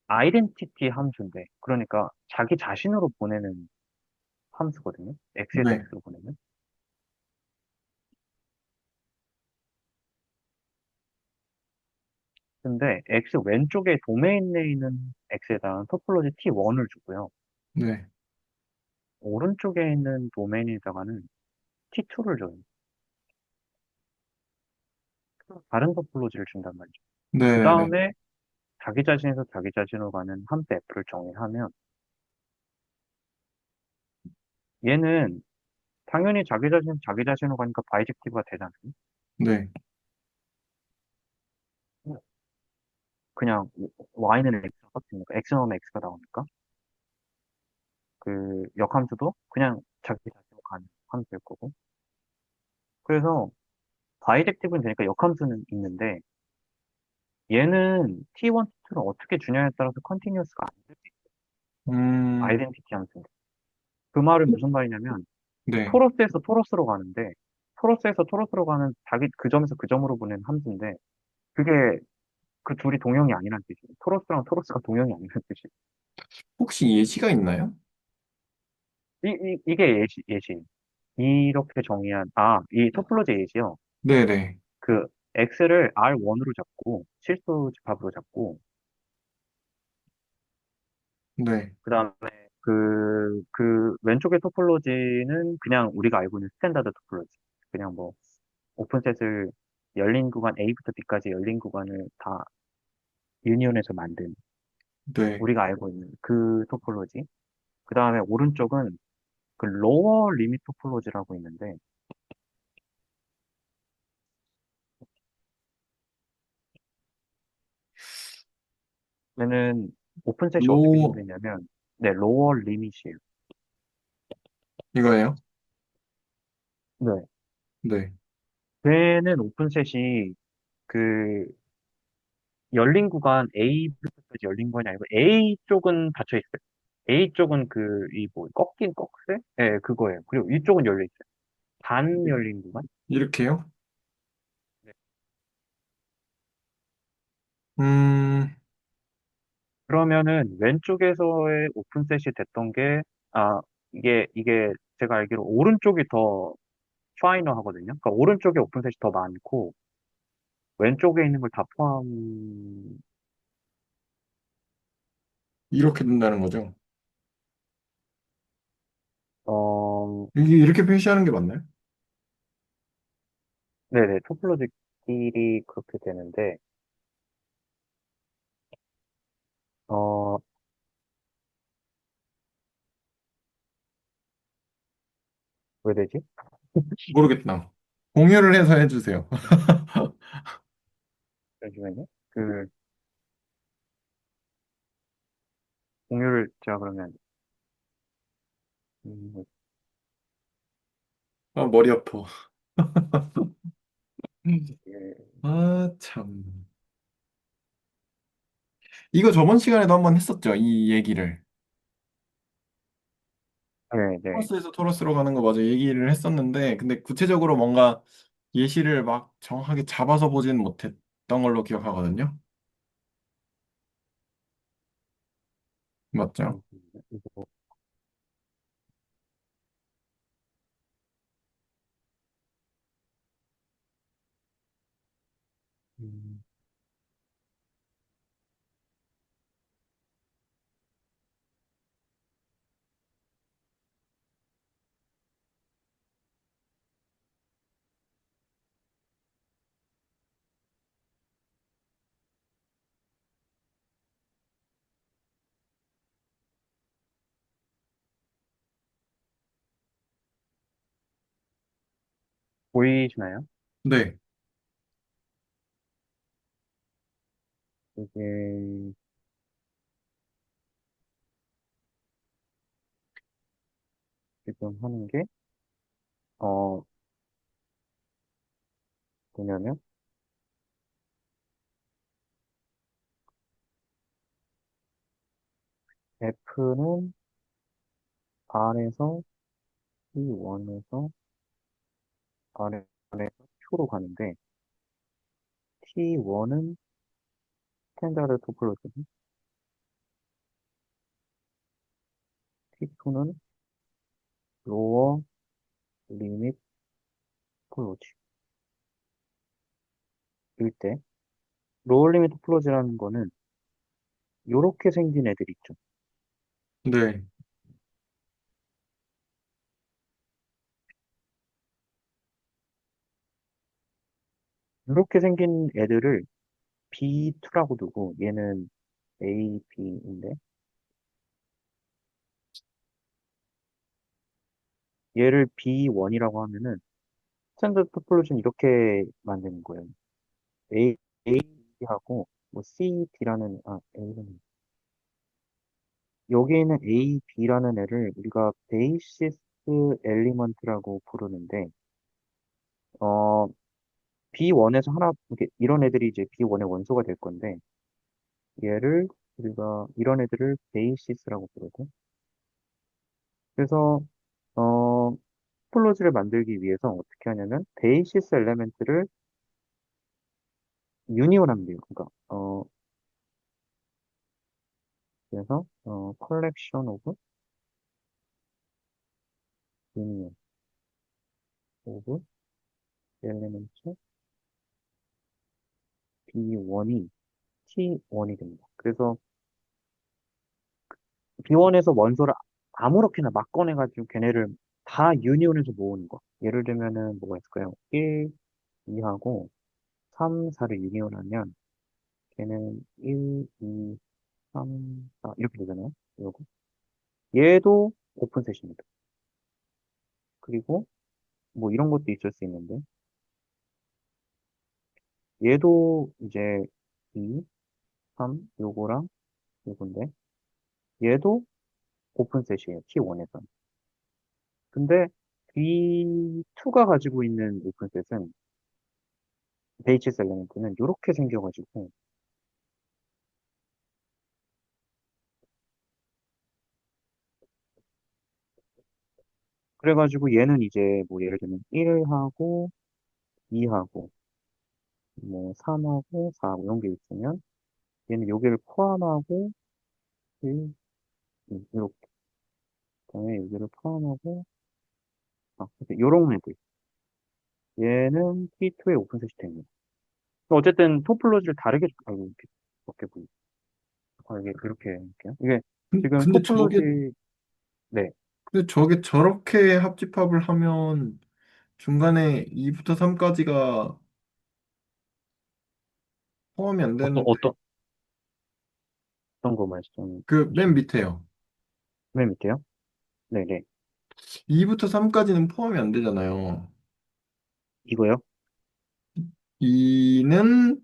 아이덴티티 함수인데 그러니까 자기 자신으로 보내는 함수거든요. X에서 네, X로 보내는. 근데 X 왼쪽에 도메인 내에 있는 X에다가 토폴로지 T1을 주고요. 네. 오른쪽에 있는 도메인에다가는 T2를 줘요. 다른 토폴로지를 준단 말이죠. 그 네네네. 다음에 자기 자신에서 자기 자신으로 가는 함수 F를 정의하면 얘는 당연히 자기 자신 자기 자신으로 가니까 바이젝티브가 되잖아요. 네. 그냥 y는 x가 같으니까 x 넣으면 x가 나오니까 그 역함수도 그냥 자기 자신으로 가는 함수일 거고. 그래서 바이젝티브는 되니까 역함수는 있는데 얘는 t1, t2를 어떻게 주냐에 따라서 컨티뉴어스가 안 돼. 음, 아이덴티티 함수인데. 그 말은 무슨 말이냐면 네. 토러스에서 토러스로 가는데 토러스에서 토러스로 가는 자기 그 점에서 그 점으로 보내는 함수인데 그게 그 둘이 동형이 아니란 뜻이에요. 토러스랑 토러스가 동형이 아니란 뜻이에요. 혹시 예시가 있나요? 이게 예시. 이렇게 정의한, 이 토폴로지 예시요. 네네. 그 x를 R1으로 잡고 실수 집합으로 잡고 네. 그 다음에 그 왼쪽의 토폴로지는 그냥 우리가 알고 있는 스탠다드 토폴로지. 그냥 뭐 오픈셋을 열린 구간 A부터 B까지 열린 구간을 다 유니온해서 만든 네. 우리가 알고 있는 그 토폴로지. 그 다음에 오른쪽은 그 로어 리밋 토폴로지라고 있는데 얘는 오픈셋이 어떻게 로, 생겼냐면 네, 로어 리밋이에요. 이거예요? 네. 네. 걔는 오픈셋이 그 열린 구간 A부터까지 열린 구간이 아니고 A 쪽은 닫혀 있어요. A 쪽은 그 이 뭐 꺾인 꺽쇠? 네, 그거예요. 그리고 이쪽은 열려 있어요. 반 열린 구간? 이렇게요? 네. 음, 그러면은 왼쪽에서의 오픈셋이 됐던 게 아, 이게 제가 알기로 오른쪽이 더 파이너 하거든요. 그러니까 오른쪽에 오픈셋이 더 많고 왼쪽에 있는 걸 다 포함 이렇게 된다는 거죠. 어 이게 이렇게 표시하는 게 맞나요? 네네 토폴로지끼리 그렇게 되는데 어 왜 되지? 모르겠다. 공유를 해서 해주세요. 잠시만요. 그 공유를 제가 그러면 음, 아, 머리 아파. 예, 아, 참. 이거 저번 시간에도 한번 했었죠. 이 얘기를. 네, 네. 토러스에서 토러스로 가는 거 맞아 얘기를 했었는데, 근데 구체적으로 뭔가 예시를 막 정확하게 잡아서 보진 못했던 걸로 기억하거든요. 맞죠? 이거 음, 보이시나요? 네. 이게 지금 하는 게 어, 뭐냐면 F는 R에서 T1에서 R에서 Q로 가는데 T1은 스탠다드 토폴로지, T2는 로어 리밋 토폴로지일 때 로어 리밋 토폴로지라는 거는 요렇게 생긴 애들 있죠. 네. 이렇게 생긴 애들을 B2라고 두고 얘는 A, B인데 얘를 B1이라고 하면은 스탠더드 토폴로지는 이렇게 만드는 거예요. A, A하고 뭐 C, D라는 A는 여기 있는 A, B라는 애를 우리가 베이시스 엘리먼트라고 부르는데 어 B1에서 하나 이렇게 이런 애들이 이제 B1의 원소가 될 건데 얘를 우리가 이런 애들을 베이시스라고 부르고 그래서 어 토폴로지를 만들기 위해서 어떻게 하냐면 베이시스 엘리먼트를 유니온하면 돼요. 그러니까 그래서 collection of union of elements B1이 T1이 됩니다. 그래서 B1에서 원소를 아무렇게나 막 꺼내가지고 걔네를 다 유니온해서 모으는 거. 예를 들면은 뭐가 있을까요? 1, 2하고 3, 4를 유니온하면 걔는 1, 2, 3, 4 이렇게 되잖아요. 이거. 얘도 오픈셋입니다. 그리고 뭐 이런 것도 있을 수 있는데 얘도 이제 2, 3 요거랑 요건데 얘도 오픈셋이에요. T1에서. 근데 B2가 가지고 있는 오픈셋은 베이치스 엘리먼트는 이렇게 생겨가지고 그래가지고 얘는 이제 뭐 예를 들면 1하고 2하고 뭐 3하고 4하고 이런 게 있으면 얘는 여기를 포함하고 1, 이렇게 그다음에 여기를 포함하고 이런 애들 얘는 T2의 오픈셋이 됩니다. 어쨌든 토폴로지를 다르게 이렇게 이렇게 보이 이게 그렇게 할게요. 이게 지금 근데 토폴로지 네 저렇게 합집합을 하면 중간에 2부터 3까지가 포함이 안 어떤 되는데, 어떤 어떤 거 말씀 그 맨 밑에요. 맨 밑에요? 네네 2부터 3까지는 포함이 안 되잖아요. 이거요? 2는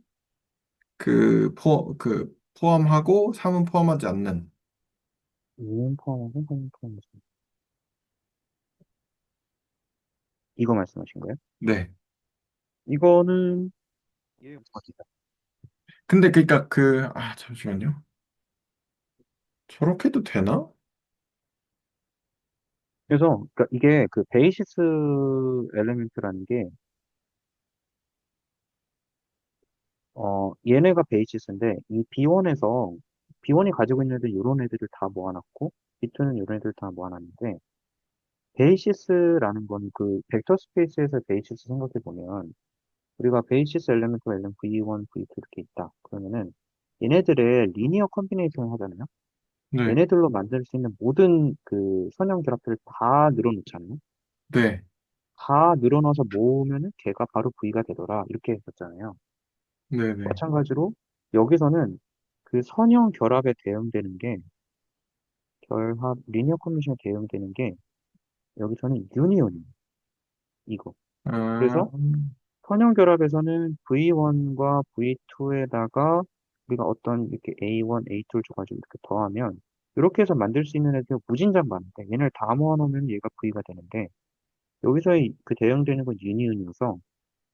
포함하고 3은 포함하지 않는. 2는 포함하고 3은 포함하지 이거 말씀하신 거예요? 네. 이거는 예, 맞습니다. 근데 그니까 잠시만요. 저렇게 해도 되나? 그래서 그러니까 이게 그 베이시스 엘리멘트라는 게 얘네가 베이시스인데 이 B1에서 B1이 가지고 있는 애들 이런 애들을 다 모아놨고 B2는 이런 애들 다 모아놨는데 베이시스라는 건 그 벡터 스페이스에서 베이시스 생각해 보면 우리가 베이시스 엘리멘트가 있는 V1, V2 이렇게 있다. 그러면은 얘네들의 리니어 컴비네이션을 하잖아요. 네. 얘네들로 만들 수 있는 모든 그 선형 결합들을 다 늘어놓잖아요. 네. 다 늘어놔서 모으면은 걔가 바로 V가 되더라. 이렇게 했었잖아요. 네네. 마찬가지로 여기서는 그 선형 결합에 대응되는 게 리니어 컨비네이션에 대응되는 게 여기서는 유니온이에요. 이거. 아, 그래서 선형 결합에서는 V1과 V2에다가 우리가 어떤 이렇게 A1, A2를 줘가지고 이렇게 더하면 이렇게 해서 만들 수 있는 애들 무진장 많은데 얘네를 다 모아놓으면 얘가 V가 되는데 여기서의 그 대응되는 건 유니온이어서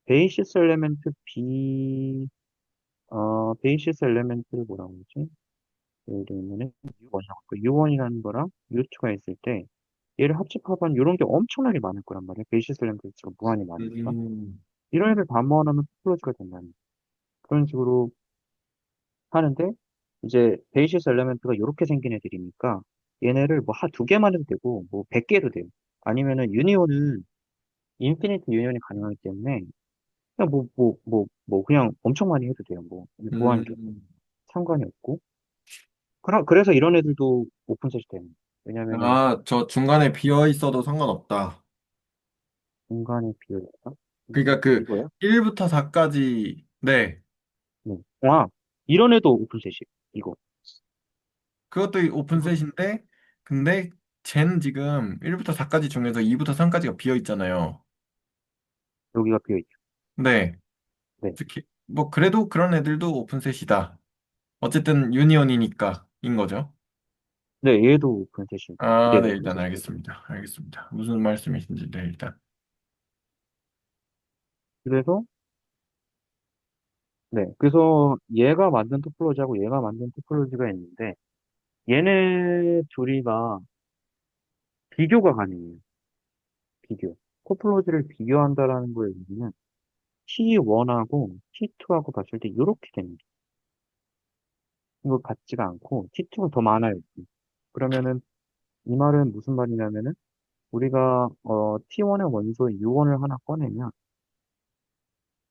베이시스 엘레멘트 베이시스 엘레멘트를 뭐라고 하지? 예를 들면은 U1이라고 그 U1이라는 거랑 U2가 있을 때 얘를 합집합한 이런 게 엄청나게 많을 거란 말이에요. 베이시스 엘레멘트가 무한히 많으니까. 음, 이런 애들 다 모아놓으면 토폴로지가 된다는 그런 식으로 하는데 이제 베이시스 엘레멘트가 이렇게 생긴 애들이니까 얘네를 뭐 한 두 개만 해도 되고 뭐 100개 해도 돼요. 아니면은 유니온은 인피니트 유니온이 가능하기 때문에 그냥 그냥 엄청 많이 해도 돼요. 뭐 무한이죠. 음. 상관이 없고. 그래서 이런 애들도 오픈셋이 되는 거예요. 왜냐면은 저 중간에 비어 있어도 상관없다. 공간이 비어 있다. 그러니까 그 이거요? 1부터 4까지, 네. 네. 와, 이런 애도 오픈셋이 이거. 그것도 이거 오픈셋인데, 근데 쟤는 지금 1부터 4까지 중에서 2부터 3까지가 비어 있잖아요. 여기가 비어 있죠. 네. 네. 특히, 뭐, 그래도 그런 애들도 오픈셋이다. 어쨌든 유니온이니까, 인 거죠. 네, 얘도 오픈셋이 아, 그대로 네, 일단 오픈셋이에요. 알겠습니다. 알겠습니다. 무슨 말씀이신지, 네, 일단. 그래서 네, 그래서 얘가 만든 토폴로지하고 얘가 만든 토폴로지가 있는데 얘네 둘이가 비교가 가능해요. 비교. 토폴로지를 비교한다라는 거의 의미는 T1하고 T2하고 봤을 때 이렇게 됩니다. 이거 같지가 않고 T2가 더 많아요. 그러면은 이 말은 무슨 말이냐면은 우리가 T1의 원소 U1을 하나 꺼내면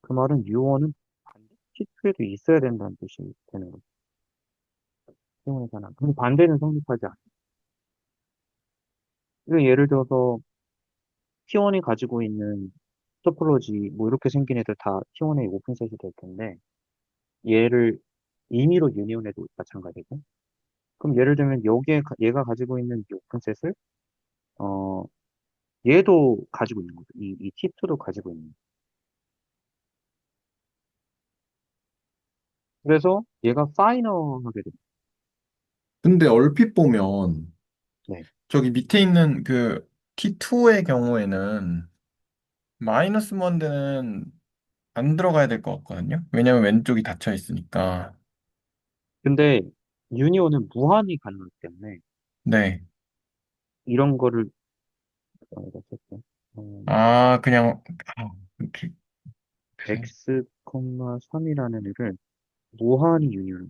그 말은 U1은 반드시 T2에도 있어야 된다는 뜻이 되는 거죠. T1에서 하나. 근데 반대는 성립하지 않아요. 이거 예를 들어서 T1이 가지고 있는 토폴로지 뭐 이렇게 생긴 애들 다 T1의 오픈셋이 될 텐데 얘를 임의로 유니온해도 마찬가지고 그럼 예를 들면 얘가 가지고 있는 이 오픈셋을 어 얘도 가지고 있는 거죠. 이 T2도 가지고 있는 거죠. 그래서 얘가 파이널하게 됩니다. 근데 얼핏 보면, 네. 저기 밑에 있는 그 T2의 경우에는, 마이너스 원대는 안 들어가야 될 것 같거든요. 왜냐면 왼쪽이 닫혀 있으니까. 근데 유니온은 무한히 가능하기 때문에 네. 이런 거를 어쨌든 어, 아, 그냥, 아, 이렇게, 그래. x, 3이라는 애를 무한히 유니온을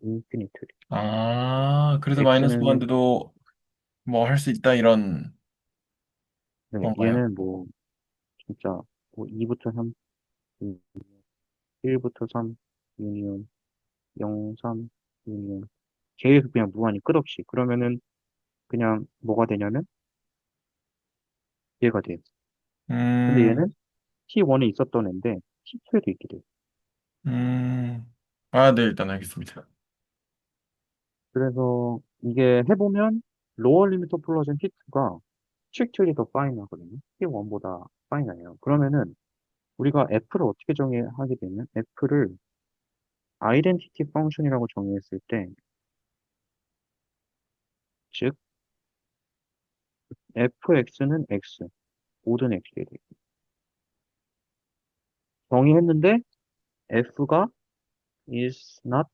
인피니트리. 아, 그래서 마이너스 x는 원대도 뭐 할 수 있다, 이런 네, 건가요? 얘는 뭐 진짜 뭐 2부터 3, 1부터 3 유니온, 0, 3 유니온 계속 그냥 무한히 끝없이 그러면은 그냥 뭐가 되냐면 얘가 돼요. 근데 음, 얘는 T1에 있었던 애인데 T2에도 있게 돼요. 음. 아, 네, 일단 알겠습니다. 그래서 이게 해보면 로어 리미트 플러전 T2가 스트릭트리 더 파이너거든요. T1보다 파이너예요. 그러면은 우리가 F를 어떻게 정의하게 되면 F를 아이덴티티 펑션이라고 정의했을 때, 즉 fx는 x, 모든 x에 대해 정의했는데 f가 is not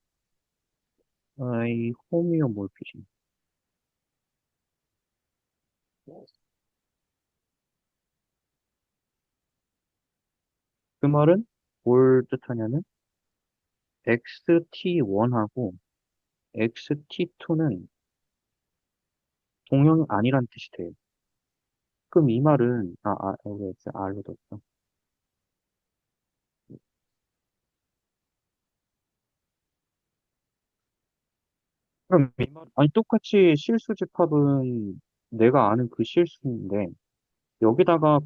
a homeomorphism. 그 말은 뭘 뜻하냐면 xt1하고 xt2는 동형이 아니란 뜻이 돼요. 그럼 이 말은 여기 x r로 뒀어. 그럼 이 말, 아니 똑같이 실수 집합은 내가 아는 그 실수인데 여기다가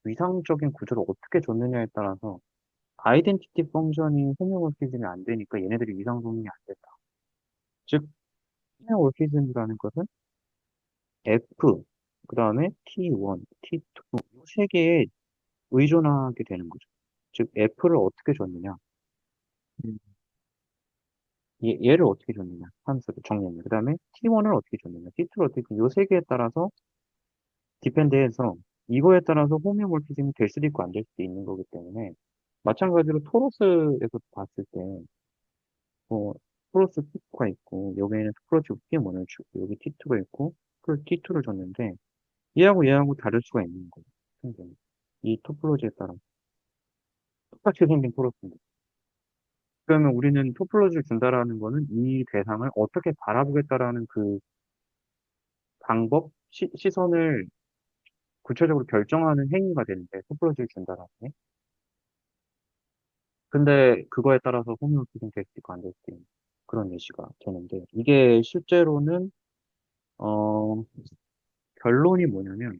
위상적인 구조를 어떻게 줬느냐에 따라서 아이덴티티 펑션이 호모모피즘이 안 되니까 얘네들이 위상성능이 안 된다. 즉, 호모모피즘이라는 것은 F, 그 다음에 T1, T2, 이 세 개에 의존하게 되는 거죠. 즉, F를 어떻게 줬느냐, 음, 얘를 어떻게 줬느냐, 함수를 정리했냐. 그 다음에 T1을 어떻게 줬느냐, T2를 어떻게, 이 세 개에 따라서 디펜드해서 이거에 따라서 호모모피즘이 될 수도 있고 안 될 수도 있는 거기 때문에 마찬가지로 토로스에서 봤을 때 뭐, 플러스 T2가 있고, 여기에는 플러스 T1을 주고, 여기 T2가 있고, 플러스 T2를 줬는데, 얘하고 다를 수가 있는 거예요. 생긴. 이 토폴로지에 따라. 똑같이 생긴 토로스인데. 그러면 우리는 토폴로지를 준다라는 거는 이 대상을 어떻게 바라보겠다라는 그 방법, 시선을 구체적으로 결정하는 행위가 되는데, 토폴로지를 준다라는 게. 근데 그거에 따라서 호모모피즘 될 수도 있고 안 될 수도 있는 그런 예시가 되는데, 이게 실제로는, 어, 결론이 뭐냐면,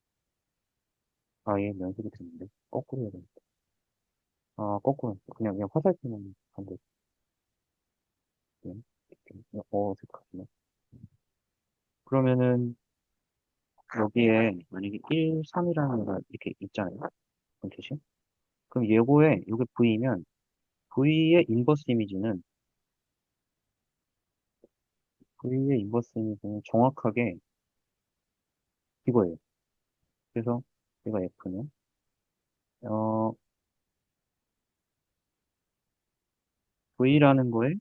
아예 연습이 됐는데 거꾸로 해야 되는데. 아, 거꾸로 했어. 그냥 화살표만 반대. 어색하네. 그러면은 여기에 만약에 1, 3이라는 거 이렇게 있잖아요. 본뜻이. 그럼 예고에 이게 V면 V의 인버스 이미지는 V의 인버스 이미지는 정확하게 이거예요. 그래서 얘가 F는 어 V라는 거에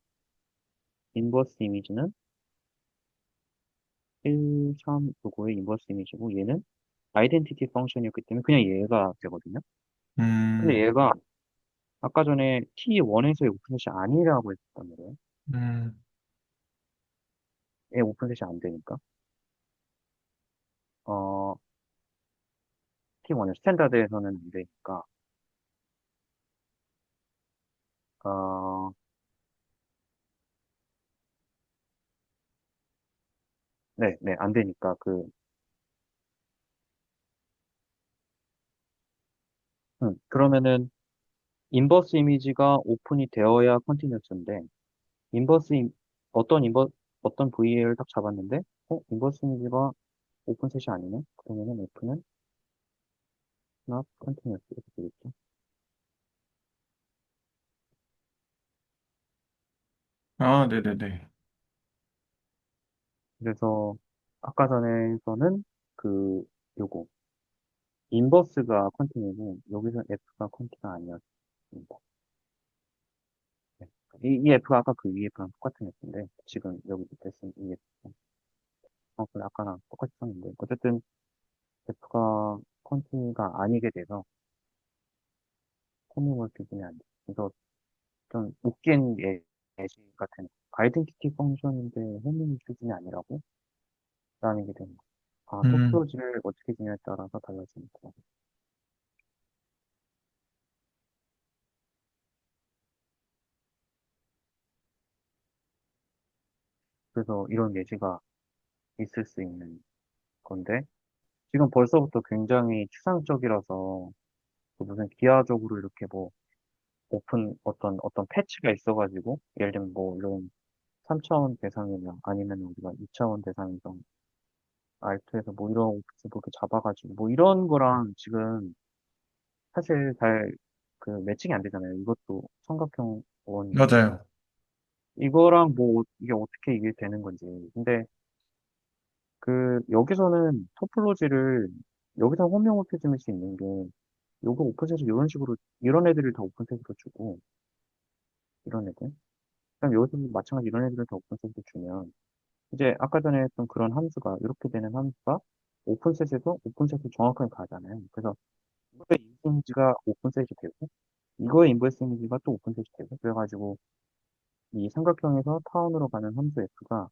인버스 이미지는 1, 3 요거의 인버스 이미지고 얘는 아이덴티티 펑션이었기 때문에 그냥 얘가 되거든요. 근데 음, 얘가 아까 전에 T1에서의 오픈셋이 아니라고 했단 말이에요. 음, 얘 오픈셋이 안 되니까. 어, T1은 스탠다드에서는 안 되니까. 어, 네, 네, 안 되니까. 그러면은 인버스 이미지가 오픈이 되어야 컨티뉴스인데, 인버스, 임- 어떤 인버, 어떤 VA를 딱 잡았는데, 인버스 이미지가 오픈셋이 아니네? 그러면은 F는 not continuous 이렇게 되겠죠. 아, 네네네. 그래서 아까 전에서는 그 요거 인버스가 컨티뉴는 여기서 F가 컨티가 아니었습니다. 네. 이 F가 아까 그 위 F랑 똑같은 F인데 지금 여기 밑에 쓴 이 F 그래 아까랑 똑같이 썼는데 어쨌든 F가 컨티가 아니게 돼서 호모몰피즘이 안 돼. 그래서 좀 웃긴 예시 같은 아이덴티티 펑션인데 호모몰피즘이 아니라고 라는 게 되는 거. 아, 음, 토플로지를 어떻게 지냐에 따라서 달라집니다. 그래서 이런 예시가 있을 수 있는 건데, 지금 벌써부터 굉장히 추상적이라서 그 무슨 기하적으로 이렇게 뭐 오픈 어떤 패치가 있어가지고 예를 들면 뭐 이런 3차원 대상이나 아니면 우리가 2차원 대상에서 알트에서 뭐 이런 오브젝트 이렇게 잡아가지고 뭐 이런 거랑 지금 사실 잘 그 매칭이 안 되잖아요. 이것도 삼각형 원인데 맞아요. 이거랑 뭐 이게 어떻게 이게 되는 건지. 근데 그 여기서는 토폴로지를 여기서 호메오모피즘일 수 있는 게 요거 오픈셋이 이런 식으로 이런 애들을 다 오픈셋으로 주고 이런 애들 그럼 여기서 마찬가지 이런 애들을 다 오픈셋으로 주면 이제 아까 전에 했던 그런 함수가 이렇게 되는 함수가 오픈셋에서 오픈셋을 정확하게 가잖아요. 그래서 이거의 인버스 이미지가 오픈셋이 되고 이거의 인버스 이미지가 또 오픈셋이 되고 그래가지고 이 삼각형에서 타원으로 가는 함수 f가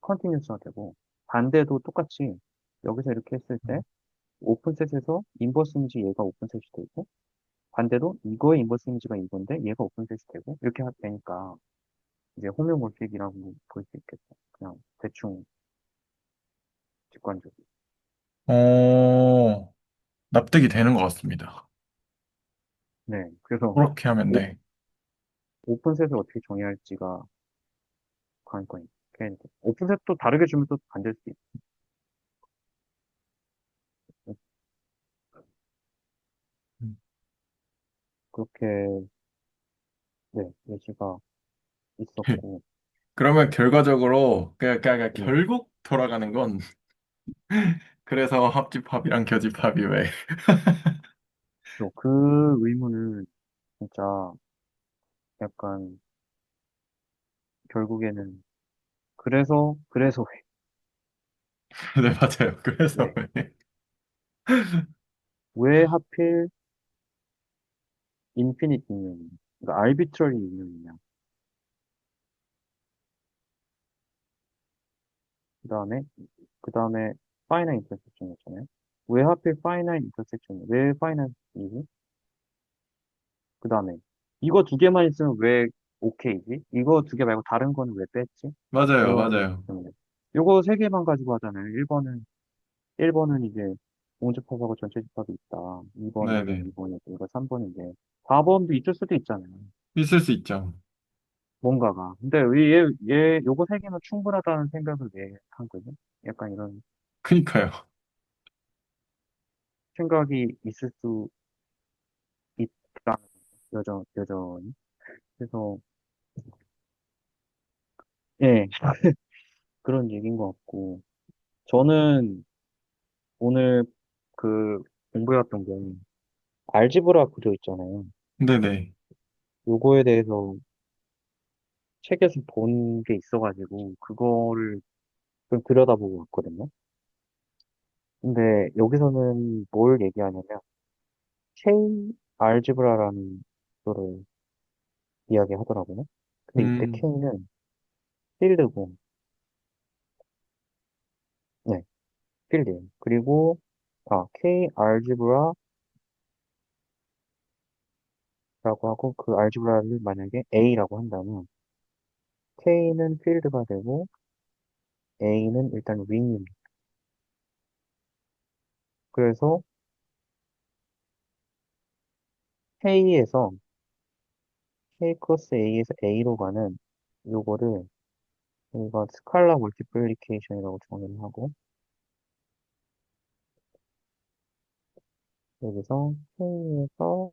컨티뉴스가 되고 반대도 똑같이 여기서 이렇게 했을 때 오픈셋에서 인버스 이미지 얘가 오픈셋이 되고 반대로 이거의 인버스 이미지가 이건데 얘가 오픈셋이 되고 이렇게 되니까 이제 호메오몰픽이라고 볼 수 있겠죠. 그냥 대충 직관적으로. 납득이 되는 것 같습니다. 네. 그래서 그렇게 하면 오, 돼. 오픈셋을 어떻게 정의할지가 관건이에요. 오픈셋도 다르게 주면 또 반대일 수도 있고 음. 그렇게 네 예시가 있었고 그러면 결과적으로, 네. 결국 돌아가는 건, 그래서 합집합이랑 교집합이 왜, 그 의문을 진짜 약간 결국에는 그래서 네, 맞아요. 그래서 왜, 왜. 왜 하필 인피니트 유니언이냐 그러니까 arbitrary 유니언이냐 그다음에 그다음에 파이널 인터섹션이었잖아요. 왜 하필 파이널 인터섹션 왜 파이널이지? 그다음에 이거 두 개만 있으면 왜 오케이지? 이거 두 개 말고 다른 거는 왜 뺐지? 맞아요, 이런 맞아요. 때문에 요거 세 개만 가지고 하잖아요. 1번은 이제 공집합하고 전체 집합이 있다. 2번, 네네. 2번, 2번이고, 이거 3번인데, 4번도 있을 수도 있잖아요. 있을 수 있죠. 뭔가가. 근데 왜 요거 세 개면 충분하다는 생각을 왜 한 거죠? 약간 이런 그니까요. 생각이 있을 수 있다. 여전히. 그래서, 예, 그런 얘기인 것 같고. 저는 오늘 그 공부해왔던 게, 알지브라 구조 있잖아요. 네네. 요거에 대해서 책에서 본 게 있어가지고, 그거를 좀 들여다보고 왔거든요. 근데 여기서는 뭘 얘기하냐면, K 알지브라라는 거를 이야기하더라고요. 근데 이때 음, K는 필드고, 네, 필드예요. 그리고, K 알지브라라고 하고, 그 알지브라를 만약에 A라고 한다면, K는 필드가 되고, A는 일단 윙입니다. 그래서 K에서 K 크로스 A에서 A로 가는 요거를 우리가 스칼라 멀티플리케이션이라고 정의를 하고 여기서 K에서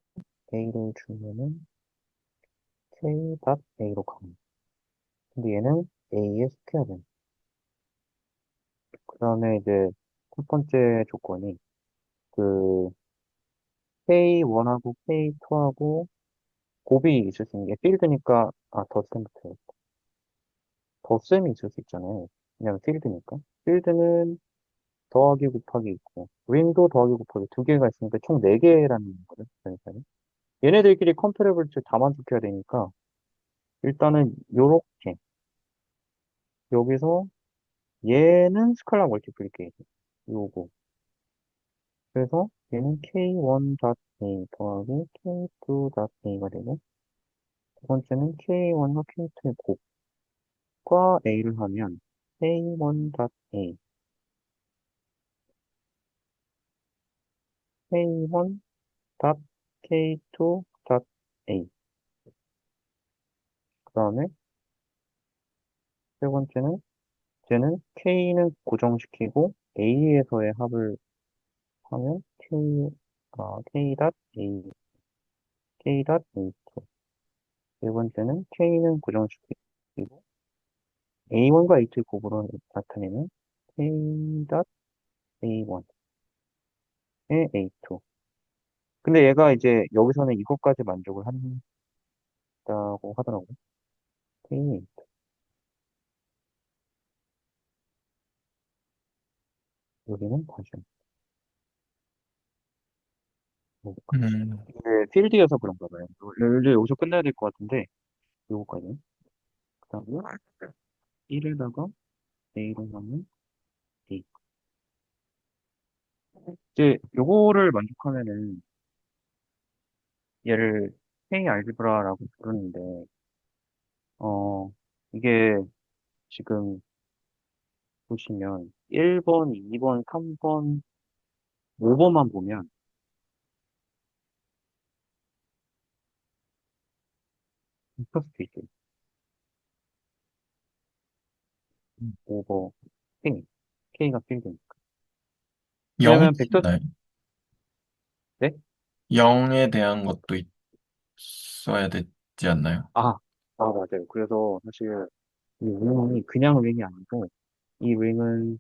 A를 주면은 K 닷 A로 갑니다. 근데 얘는 A의 스퀘어입니다. 그 다음에 이제 첫 번째 조건이 그 K1하고 K2하고 곱이 있을 수 있는 게 필드니까 덧셈부터 덧셈이 있을 수 있잖아요. 왜냐면 필드니까. 필드는 더하기 곱하기 있고, 윙도 더하기 곱하기 두 개가 있으니까 총 네 개라는 거죠. 그러니까 얘네들끼리 컴패러블을 다 만족해야 되니까, 일단은 요렇게, 여기서 얘는 스칼라 멀티플리케이션. 요거. 그래서 얘는 K1.A 더하기 K2.A가 되고, 두 번째는 K1과 K2의 곱과 A를 하면 K1.A, K1.K2.A. 그 다음에 세 번째는 쟤는 K는 고정시키고 A에서의 합을 하면 K 닷 A, K 닷 A2. 네 번째는 K는 고정시키고 A1과 A2의 곱으로 나타내는 K 닷 A1의 A2. 근데 얘가 이제 여기서는 이것까지 만족을 한다고 하더라고요. K, 여기는 다시 요거까지. 음, 이게 필드여서 그런가 봐요. 이제 여기서 끝내야 될 것 같은데 요거까지. 그 다음에 1에다가 A를 하면 A. 이제 요거를 만족하면은 얘를 K 알지브라라고 부르는데 어 이게 지금 보시면 1번, 2번, 3번, 5번만 보면 벡터 스페이스 5번 K K가 필드니까 0 왜냐면 벡터 있나요? 네? 0에 대한 것도 있어야 되지 않나요? 맞아요. 그래서 사실 이 윙이 그냥 윙이 아니고 이 윙은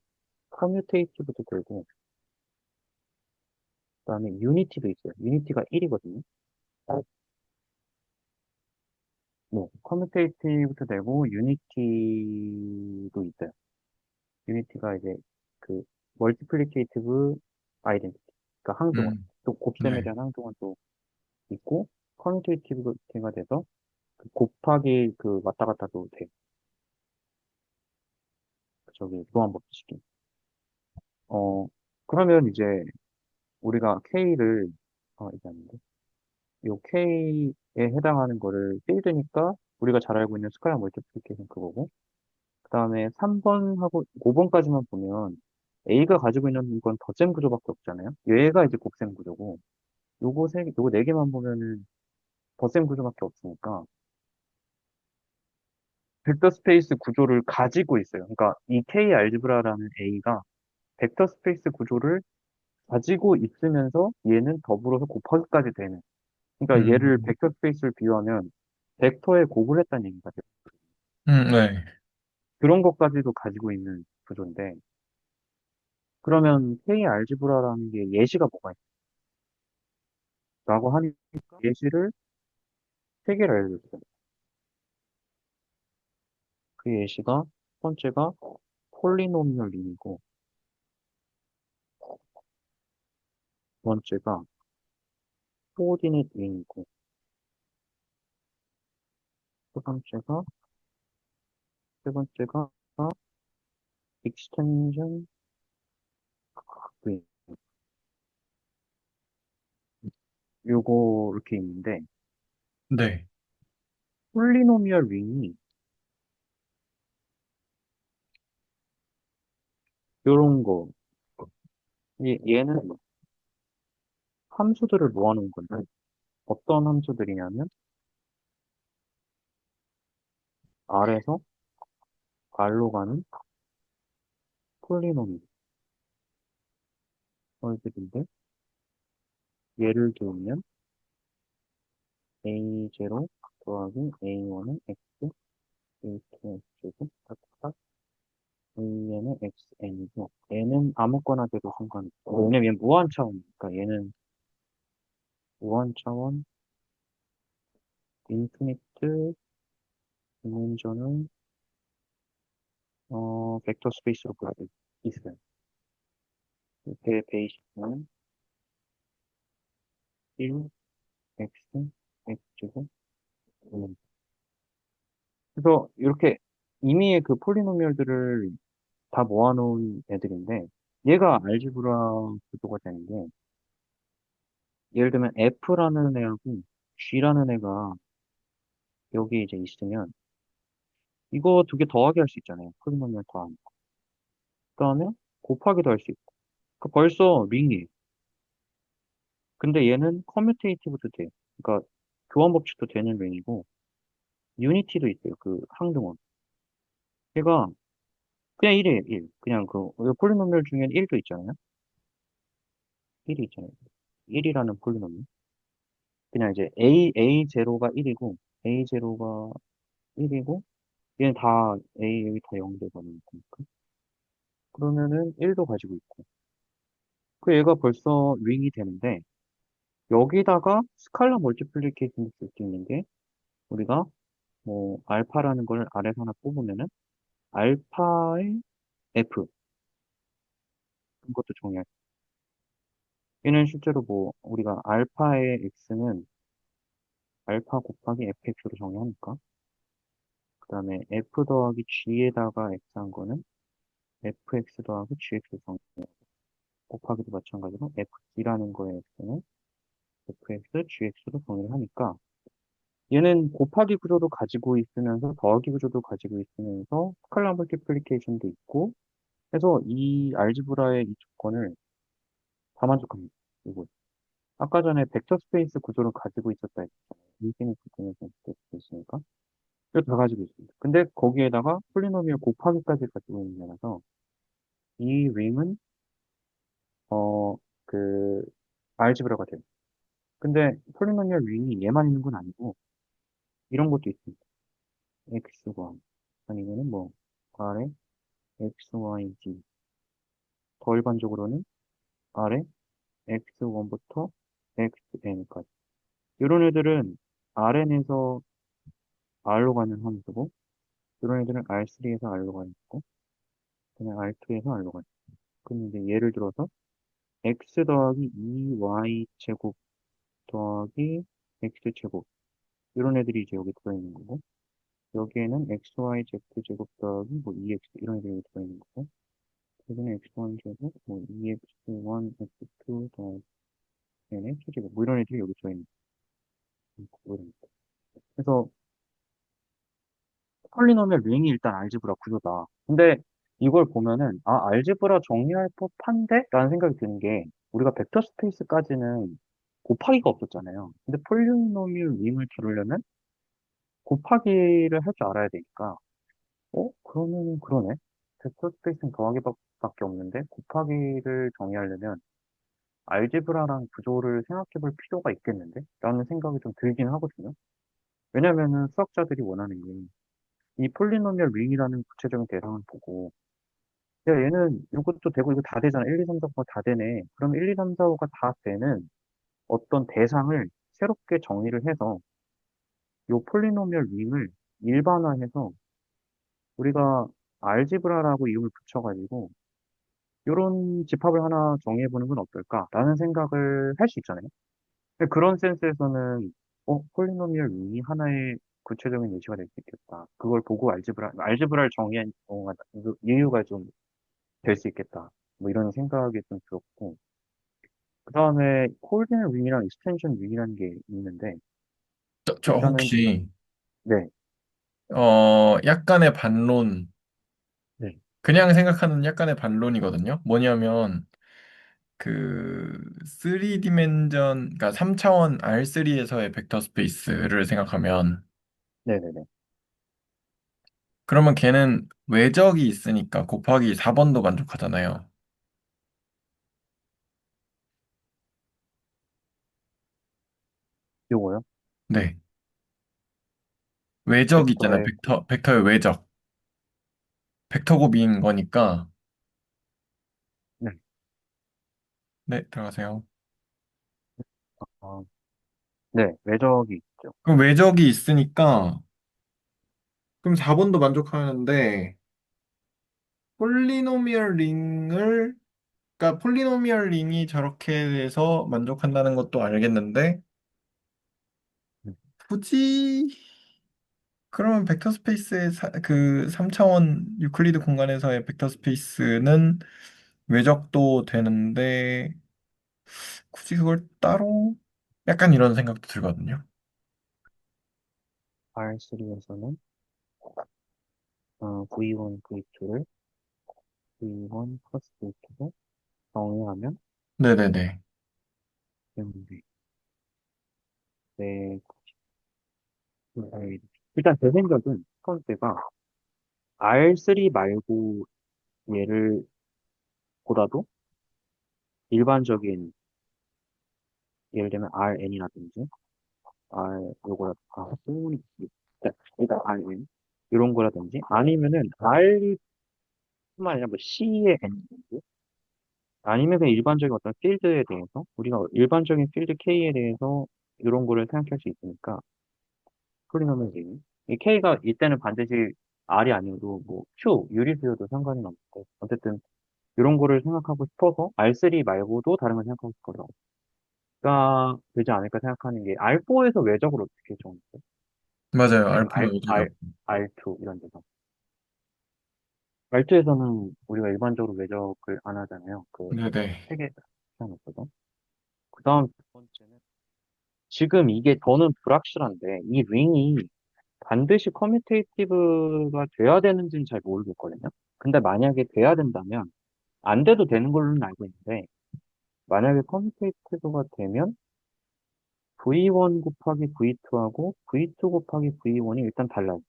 커뮤테이티브도 되고 그다음에 유니티도 있어요. 유니티가 1이거든요. 뭐 커뮤테이티브도 되고 유니티도 있어요. 유니티가 이제 그 멀티플리케이티브 아이덴티티, 그러니까 항등원, 또 곱셈에 네. 대한 항등원도 있고 커뮤테이티브가 돼서 그 곱하기 그 왔다 갔다도 돼요. 저기 무한법칙이. 그러면 이제 우리가 K를 이게 아닌데 요 K에 해당하는 거를 필드니까 우리가 잘 알고 있는 스칼라 멀티플리케이션 그거고 그 다음에 3번하고 5번까지만 보면 A가 가지고 있는 건 덧셈 구조밖에 없잖아요. 얘가 이제 곱셈 구조고, 요거 네 개만 보면은 덧셈 구조밖에 없으니까, 벡터 스페이스 구조를 가지고 있어요. 그러니까 이 K 알지브라라는 A가 벡터 스페이스 구조를 가지고 있으면서 얘는 더불어서 곱하기까지 되는. 그러니까 얘를 음, 벡터 스페이스를 비유하면 벡터에 곱을 했다는 얘기가 돼요. 네. 그런 것까지도 가지고 있는 구조인데, 그러면 K 알지브라라는 게 예시가 뭐가 있다고 하니까 예시를 세 개를 알려줬어요. 그 예시가 첫 번째가 폴리노미얼 링이고, 두 번째가 코오디네이트 링이고, 세 번째가 세 번째가 익스텐션 링. 요거 이렇게 있는데 네. 폴리노미얼 링이 요런 거 얘는 함수들을 모아놓은 건데 어떤 함수들이냐면 R에서 R로 가는 폴리노미얼들인데 예를 들면 A0 더하기 A1은 X, A2는 X고 A는 XN이고 얘는 아무거나 돼도 상관없고 왜냐면 얘는 무한 차원이니까 얘는 무한 차원 인피니트 디멘전을 벡터 스페이스로 볼 수 있어요. 이렇게 베이식은 1, X, X고 그래서 이렇게 이미의 그 폴리노미얼들을 다 모아놓은 애들인데 얘가 알지브라 구조가 되는 게 예를 들면 F라는 애하고 G라는 애가 여기 이제 있으면 이거 두 개 더하기 할 수 있잖아요. 폴리노미얼 더하기. 그다음에 곱하기도 할 수 있고. 그 벌써 링이에요. 근데 얘는 커뮤테이티브도 돼요. 그러니까 교환 법칙도 되는 링이고 유니티도 있어요. 그 항등원. 얘가 그냥 1이에요. 1. 그냥 그 폴리노미얼 중에는 1도 있잖아요. 1이 있잖아요. 1이라는 폴리노미얼. 그냥 이제 A0가 1이고 A0가 1이고 얘는 다 A 여기 다 0 돼버리는 거니까. 그러면은 1도 가지고 있고. 그 얘가 벌써 링이 되는데 여기다가 스칼라 멀티플리케이션을 쓸 수 있는 게 우리가 뭐 알파라는 걸 아래서 하나 뽑으면은 알파의 F 그런 것도 정의할 수 얘는 실제로 뭐 우리가 알파의 X는 알파 곱하기 fx로 정의하니까 그 다음에 f 더하기 g에다가 x 한 거는 fx 더하기 gx로 정의 곱하기도 마찬가지로 fg라는 거의 x는 fx, gx로 정의를 하니까 얘는 곱하기 구조도 가지고 있으면서 더하기 구조도 가지고 있으면서 스칼라 멀티플리케이션도 있고 해서 이 알지브라의 이 조건을 다 만족합니다. 이거 아까 전에 벡터 스페이스 구조를 가지고 있었다 했잖아요. 인피니트 디멘션 스페이스 있으니까 이거 다 가지고 있습니다. 근데 거기에다가 폴리노미얼 곱하기까지 가지고 있는 거라서 이 링은 그 알지브라가 돼요. 근데 폴리노미얼 링이 얘만 있는 건 아니고 이런 것도 있습니다. x과 아니면은 뭐 아래 x, y, z 더 일반적으로는 아래 x1부터 xn까지 이런 애들은 Rn에서 R로 가는 함수고 이런 애들은 R3에서 R로 가는 거고 그냥 R2에서 R로 가는 거. 그럼 이제 예를 들어서 x 더하기 2y 제곱 더하기 x 제곱 이런 애들이 이제 여기 들어있는 거고 여기에는 xy z 제곱 더하기 뭐 2x 이런 애들이 여기 들어있는 거고 여기는 x1 제곱 뭐 2x1 x2 더하기 n의 제곱 뭐 이런 애들이 여기 들어있는 거고 그래서 폴리노미얼 링이 일단 알지브라 구조다. 근데 이걸 보면은, 아, 알제브라 정리할 법한데? 라는 생각이 드는 게, 우리가 벡터 스페이스까지는 곱하기가 없었잖아요. 근데 폴리노미얼 링을 다루려면 곱하기를 할 줄 알아야 되니까, 그러면 그러네. 벡터 스페이스는 더하기밖에 없는데, 곱하기를 정의하려면 알제브라랑 구조를 생각해 볼 필요가 있겠는데? 라는 생각이 좀 들긴 하거든요. 왜냐면은 수학자들이 원하는 게, 이 폴리노미얼 링이라는 구체적인 대상을 보고, 야, 얘는 이것도 되고 이거 다 되잖아. 1, 2, 3, 4, 5가 다 되네. 그럼 1, 2, 3, 4, 5가 다 되는 어떤 대상을 새롭게 정리를 해서 이 폴리노미얼 링을 일반화해서 우리가 알지브라라고 이름을 붙여가지고 이런 집합을 하나 정의해보는 건 어떨까라는 생각을 할 수 있잖아요. 근데 그런 센스에서는 폴리노미얼 링이 하나의 구체적인 예시가 될 수 있겠다. 그걸 보고 알지브라를 정의한 경우가 이유가 좀 될 수 있겠다. 뭐 이런 생각이 좀 들었고. 그 다음에 콜드앤 윙이랑 익스텐션 윙이라는 게 있는데 저 일단은 혹시 네, 약간의 반론, 네, 그냥 생각하는 약간의 반론이거든요. 뭐냐면 그 3디멘전, 그러니까 3차원 R3에서의 벡터 스페이스를 생각하면 네, 네, 네. 그러면 걔는 외적이 있으니까 곱하기 4번도 만족하잖아요. 요거요. 네. 외적 있잖아요. 벡터의 벡터의 외적. 벡터 곱인 거니까. 네, 네, 들어가세요. 어, 네, 외적이 있죠. 그럼 외적이 있으니까 그럼 4번도 만족하는데 폴리노미얼 링을 그러니까 폴리노미얼 링이 저렇게 돼서 만족한다는 것도 알겠는데 음, 굳이 그러면 벡터 스페이스의 그 3차원 유클리드 공간에서의 벡터 스페이스는 외적도 되는데 굳이 그걸 따로 약간 이런 생각도 들거든요. R3에서는 V1, V2를 V1 플러스 V2로 정의하면 네네네. 되는데 네, 일단 제 생각은 첫 번째가 R3 말고 얘를 보다도 일반적인 예를 들면 RN이라든지 요거라 소문이 일단 RN 이런 거라든지 아니면은 R뿐만 아니라 뭐 C의 N 아니면 그냥 일반적인 어떤 필드에 대해서 우리가 일반적인 필드 K에 대해서 이런 거를 생각할 수 있으니까 폴리노미얼 이 K가 이때는 반드시 R이 아니어도 뭐 Q 유리수여도 상관은 없고 어쨌든 이런 거를 생각하고 싶어서 R3 말고도 다른 걸 생각하고 싶어서가 되지 않을까 생각하는 게 R4에서 외적으로 어떻게 정했어요? 맞아요. 아니면 알파는 외적이 없고. R2 이런 데서 R2에서는 우리가 일반적으로 외적을 안 하잖아요. 그 네네. 세개 시험했거든. 그 다음 두 번째는 지금 이게 저는 불확실한데 이 링이 반드시 커뮤테이티브가 돼야 되는지는 잘 모르겠거든요. 근데 만약에 돼야 된다면 안 돼도 되는 걸로는 알고 있는데 만약에 커뮤테이티브가 되면 V1 곱하기 V2하고 V2 곱하기 V1이 일단 달라요.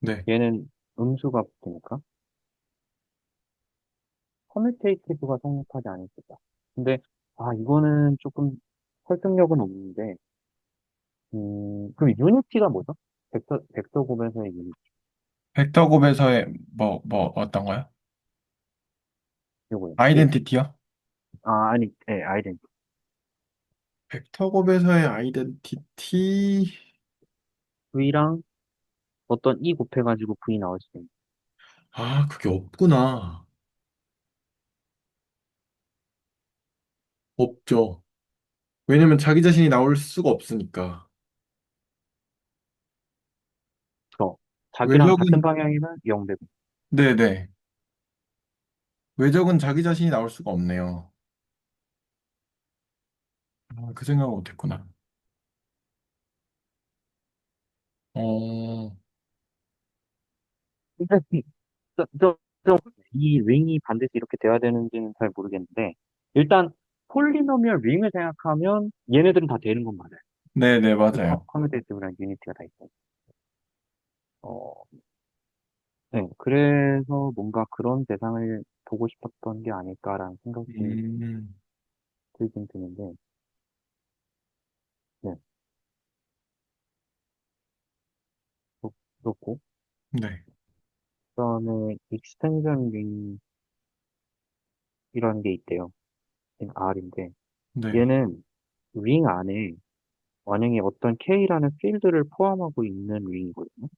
네. 얘는 음수가 붙으니까 커뮤테이티브가 성립하지 않을 거다. 근데 이거는 조금 설득력은 없는데 그럼 유니티가 뭐죠? 벡터 곱에서의 유니티 벡터 곱에서의 어떤 거요? 요거요. 아이덴티티요? 아니, 네, 아이덴티. 벡터 곱에서의 아이덴티티. V랑 어떤 E 곱해가지고 V 나올 수 있는. 아, 그게 없구나. 없죠. 왜냐면 자기 자신이 나올 수가 없으니까. 저 자기랑 같은 외적은, 방향이면 0되고. 네네. 외적은 자기 자신이 나올 수가 없네요. 아, 그 생각을 못했구나. 어, 이 링이 반드시 이렇게 돼야 되는지는 잘 모르겠는데, 일단, 폴리노미얼 링을 생각하면 얘네들은 다 되는 건 맞아요. 네네, 그 맞아요. 커뮤테이티브랑 유니티가 다 있고. 어, 네. 그래서 뭔가 그런 대상을 보고 싶었던 게 아닐까라는 생각이 음, 들긴 드는데, 네. 그렇- 그렇고. 네, 그다음에 익스텐션 링이라는 게 있대요. R인데, 네, 얘는 링 안에 만약에 어떤 K라는 필드를 포함하고 있는 링이거든요.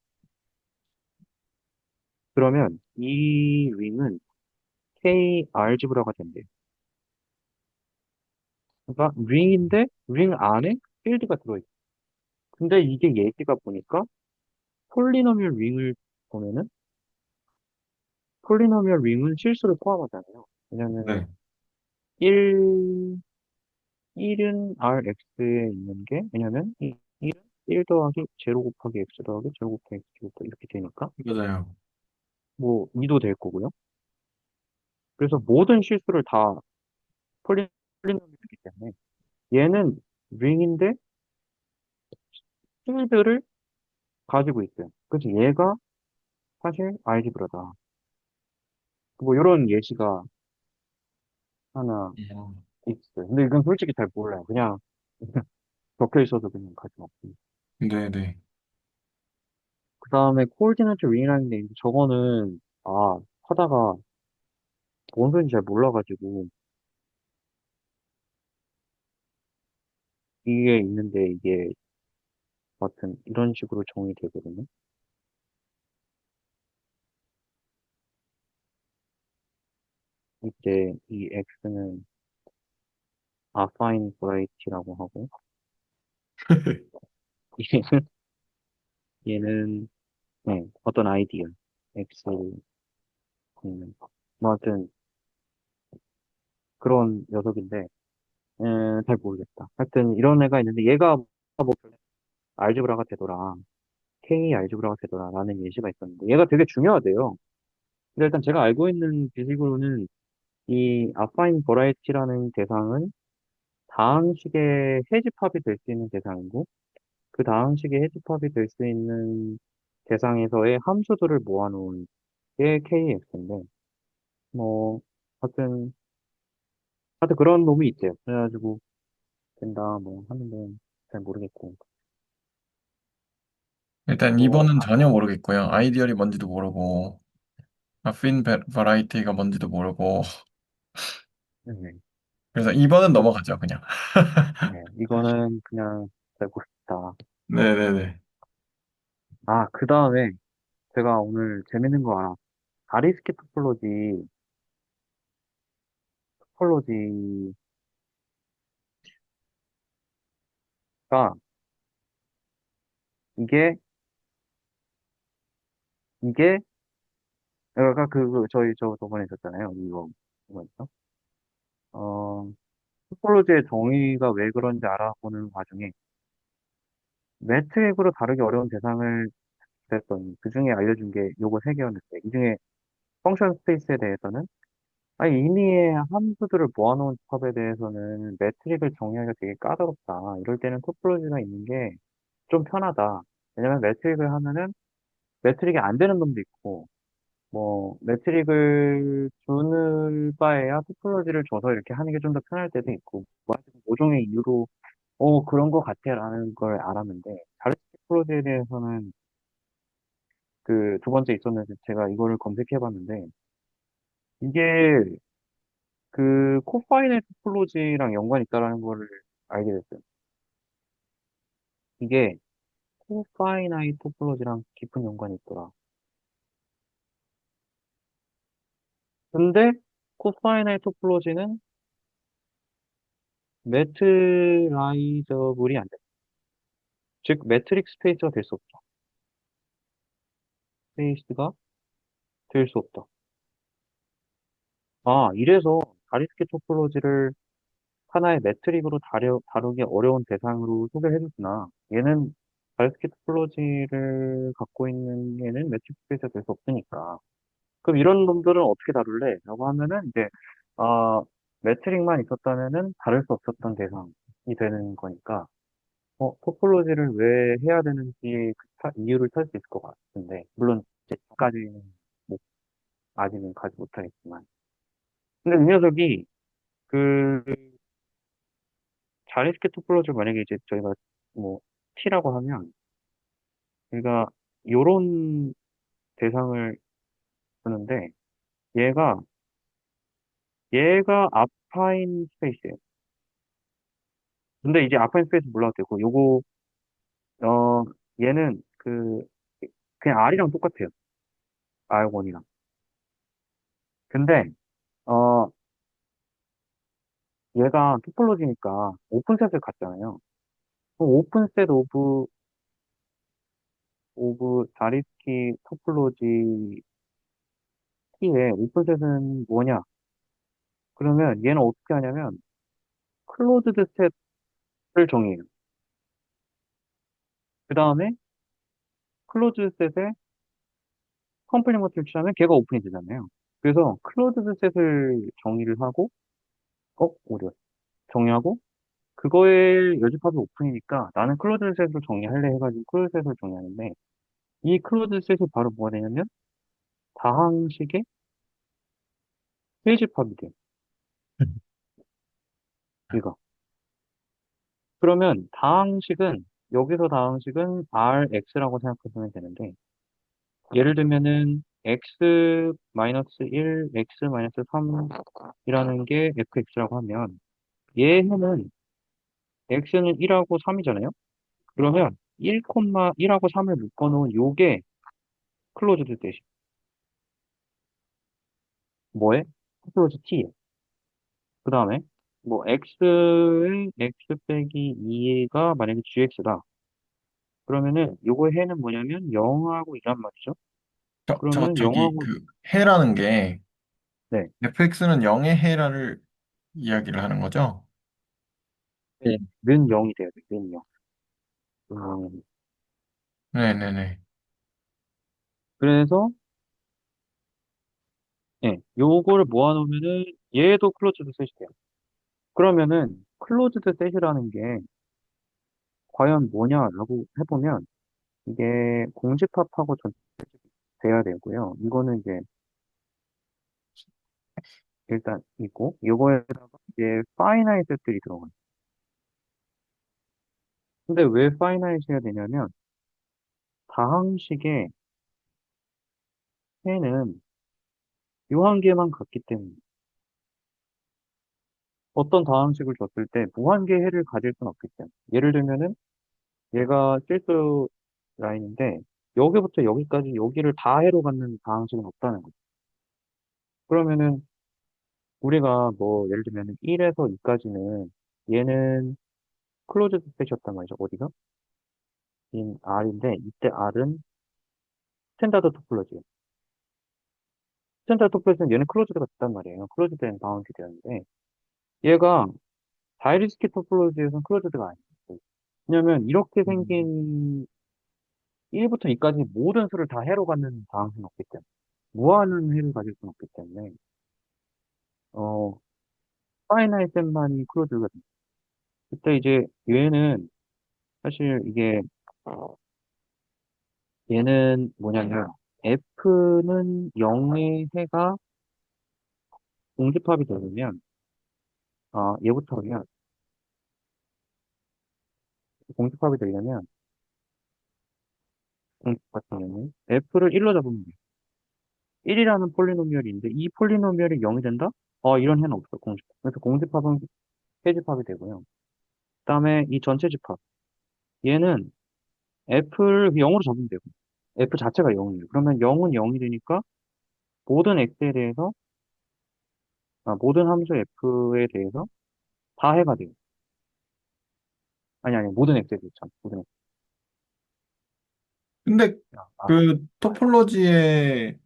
그러면 이 링은 K 알지브라가 된대요. 그러니까 링인데 링 안에 필드가 들어있어요. 근데 이게 얘기가 보니까 폴리노미얼 링을 보면은 폴리노미얼 링은 실수를 포함하잖아요. 왜냐면 네, 1, 1은 Rx에 있는 게 왜냐면 이 1은 1 더하기 제로 곱하기 x 더하기 제로 곱하기 x 제곱 이렇게 되니까 맞아요. 뭐 2도 될 거고요. 그래서 모든 실수를 다 폴리노미얼이기 때문에 얘는 링인데 필드를 가지고 있어요. 그래서 얘가 사실 알지브라다. 뭐 이런 예시가 하나 음. 있어요. 근데 이건 솔직히 잘 몰라요. 그냥 적혀 있어도 그냥 가져왔고. 네네. 그 다음에 코오디네이트 링이라는 게 있는데 저거는 하다가 뭔 소리인지 잘 몰라가지고 이게 있는데 이게 하여튼 이런 식으로 정의되거든요. 이때 이 X는 affine variety라고 하고 얘는 얘는 네, 어떤 아이디어 X 있는 뭐 하여튼 그런 녀석인데 잘 모르겠다. 하여튼 이런 애가 있는데 얘가 뭐 알geb라가 되더라. K 알geb라가 되더라라는 예시가 있었는데 얘가 되게 중요하대요. 근데 일단 제가 알고 있는 지식으로는 이 affine variety라는 대상은 다항식의 해집합이 될 수 있는 대상이고 그 다항식의 해집합이 될 수 있는 대상에서의 함수들을 모아놓은 게 KX인데 뭐 하여튼 그런 놈이 있대요. 그래가지고 된다 뭐 하는데 잘 모르겠고 일단 뭐 2번은 전혀 모르겠고요. 아이디얼이 뭔지도 모르고, 아핀 버라이티가 뭔지도 모르고, 네, 그래서 2번은 뭐, 넘어가죠, 그냥. 네, 이거는 그냥 알고 싶다. 네네네. 그 다음에 제가 오늘 재밌는 거 알아. 아리스키 토폴로지가 이게 이게 아까 저희 저번에 있었잖아요. 이거 있어? 어 토폴로지의 정의가 왜 그런지 알아보는 와중에 매트릭으로 다루기 어려운 대상을 그랬더니 그 중에 알려준 게 요거 세 개였는데 이 중에 펑션 스페이스에 대해서는 이미의 함수들을 모아놓은 집합에 대해서는 매트릭을 정의하기가 되게 까다롭다. 이럴 때는 토폴로지가 있는 게 좀 편하다. 왜냐면 매트릭을 하면은 매트릭이 안 되는 놈도 있고 뭐 매트릭을 주는 바에야 토폴로지를 줘서 이렇게 하는 게 좀 더 편할 때도 있고 뭐 하여튼 모종의 이유로 그런 거 같아라는 걸 알았는데 다른 토폴로지에 대해서는 그 두 번째 있었는데 제가 이거를 검색해 봤는데 이게 그 코파이널 토폴로지랑 연관이 있다라는 거를 알게 됐어요. 이게 코파이나이 토폴로지랑 깊은 연관이 있더라. 근데 코파이나이 토폴로지는 매트라이저블이 안 돼. 즉 매트릭 스페이스가 될 수 없다. 스페이스가 될 수 없다. 이래서 다리스키 토폴로지를 하나의 매트릭으로 다루기 어려운 대상으로 소개를 해줬구나. 얘는 다리스키 토폴로지를 갖고 있는 얘는 매트릭 스페이스가 될 수 없으니까. 그럼 이런 놈들은 어떻게 다룰래? 라고 하면은 이제 아, 매트릭만 있었다면은 다를 수 없었던 대상이 되는 거니까 토폴로지를 왜 해야 되는지 이유를 찾을 수 있을 것 같은데 물론 이제까지는 뭐 아직은 가지 못하겠지만 근데 이 녀석이 그 자리스케 토폴로지를 만약에 이제 저희가 뭐 T라고 하면 우리가 요런 대상을 쓰는데 얘가 얘가 아파인 스페이스예요. 근데 이제 아파인 스페이스 몰라도 되고 요거 어 얘는 그냥 R이랑 똑같아요. R1이랑. 근데 어 얘가 토폴로지니까 오픈셋을 갖잖아요. 그럼 오픈셋 오브 자리스키 토폴로지 T의 오픈셋은 뭐냐? 그러면 얘는 어떻게 하냐면 클로즈드 셋을 정의해요. 그 다음에 클로즈드 셋에 컴플리먼트를 취하면 걔가 오픈이 되잖아요. 그래서 클로즈드 셋을 정의를 하고 어디 갔어? 정의하고 그거에 여집합이 오픈이니까 나는 클로즈드 셋을 정의할래 해가지고 클로즈드 셋을 정의하는데 이 클로즈드 셋이 바로 뭐가 되냐면 다항식의 세집합이 돼요. 이거. 그러면 다항식은 여기서 다항식은 Rx라고 생각하시면 되는데 예를 들면은 x-1, x-3이라는 게 fx라고 하면 얘는 x는 1하고 3이잖아요. 그러면 1,1하고 3을 묶어놓은 요게 클로즈드 셋이 뭐에? 클로즈 t에. 그 다음에 뭐 x의 x 빼기 2가 만약에 gx다. 그러면은 요거의 해는 뭐냐면 0하고 2란 말이죠. 그러면 저기 0하고 그 해라는 게 네, fx는 0의 해라를 이야기를 하는 거죠? 네. 는 0이 돼야 돼. 는 0. 네네네. 그래서 예, 요거를 모아놓으면은 얘도 클로즈드 셋이 돼요. 그러면은 클로즈드 셋이라는 게 과연 뭐냐라고 해보면 이게 공집합하고 전체집이 돼야 되고요. 이거는 이제 일단 있고 요거에다가 이제 파이나이트들이 들어가요. 근데 왜 파이나이트 해야 되냐면 다항식의 해는 요 한 개만 같기 때문에 어떤 다항식을 줬을 때 무한계 해를 가질 수는 없기 때문에 예를 들면은 얘가 실수 라인인데 여기부터 여기까지 여기를 다 해로 갖는 다항식은 없다는 거죠. 그러면은 우리가 뭐 예를 들면 1에서 2까지는 얘는 클로즈드 셋이었단 말이죠. 어디가? 인 R인데 이때 R은 스탠다드 토폴로지예요. 스탠다드 토폴로지는 얘는 클로즈드가 됐단 말이에요. 클로즈드된 바운드 되었는데 얘가 다이리스키 토폴로지에서는 클로즈드가 아니에요. 왜냐면 이렇게 음. 생긴 1부터 2까지 모든 수를 다 해로 갖는 다항식은 없기 때문에 무한한 해를 가질 수는 없기 때문에 어 파이나이트만이 클로즈가 됩니다. 그때 이제 얘는 사실 이게 얘는 뭐냐면 F는 0의 해가 공집합이 되려면 얘부터 하면 공집합이 되려면 공집 같은 경우는 F를 1로 잡으면 돼요. 1이라는 폴리노미얼인데 이 폴리노미얼이 0이 된다? 이런 해는 없어 공집합. 그래서 공집합은 해집합이 되고요. 그다음에 이 전체 집합 얘는 F를 0으로 잡으면 되고 F 자체가 0이에요. 그러면 0은 0이 되니까 모든 X에 대해서 모든 함수 F에 대해서 다 해가 돼요. 아니, 모든 엑셀이 참, 모든 엑셀. 근데 아, 그 토폴로지의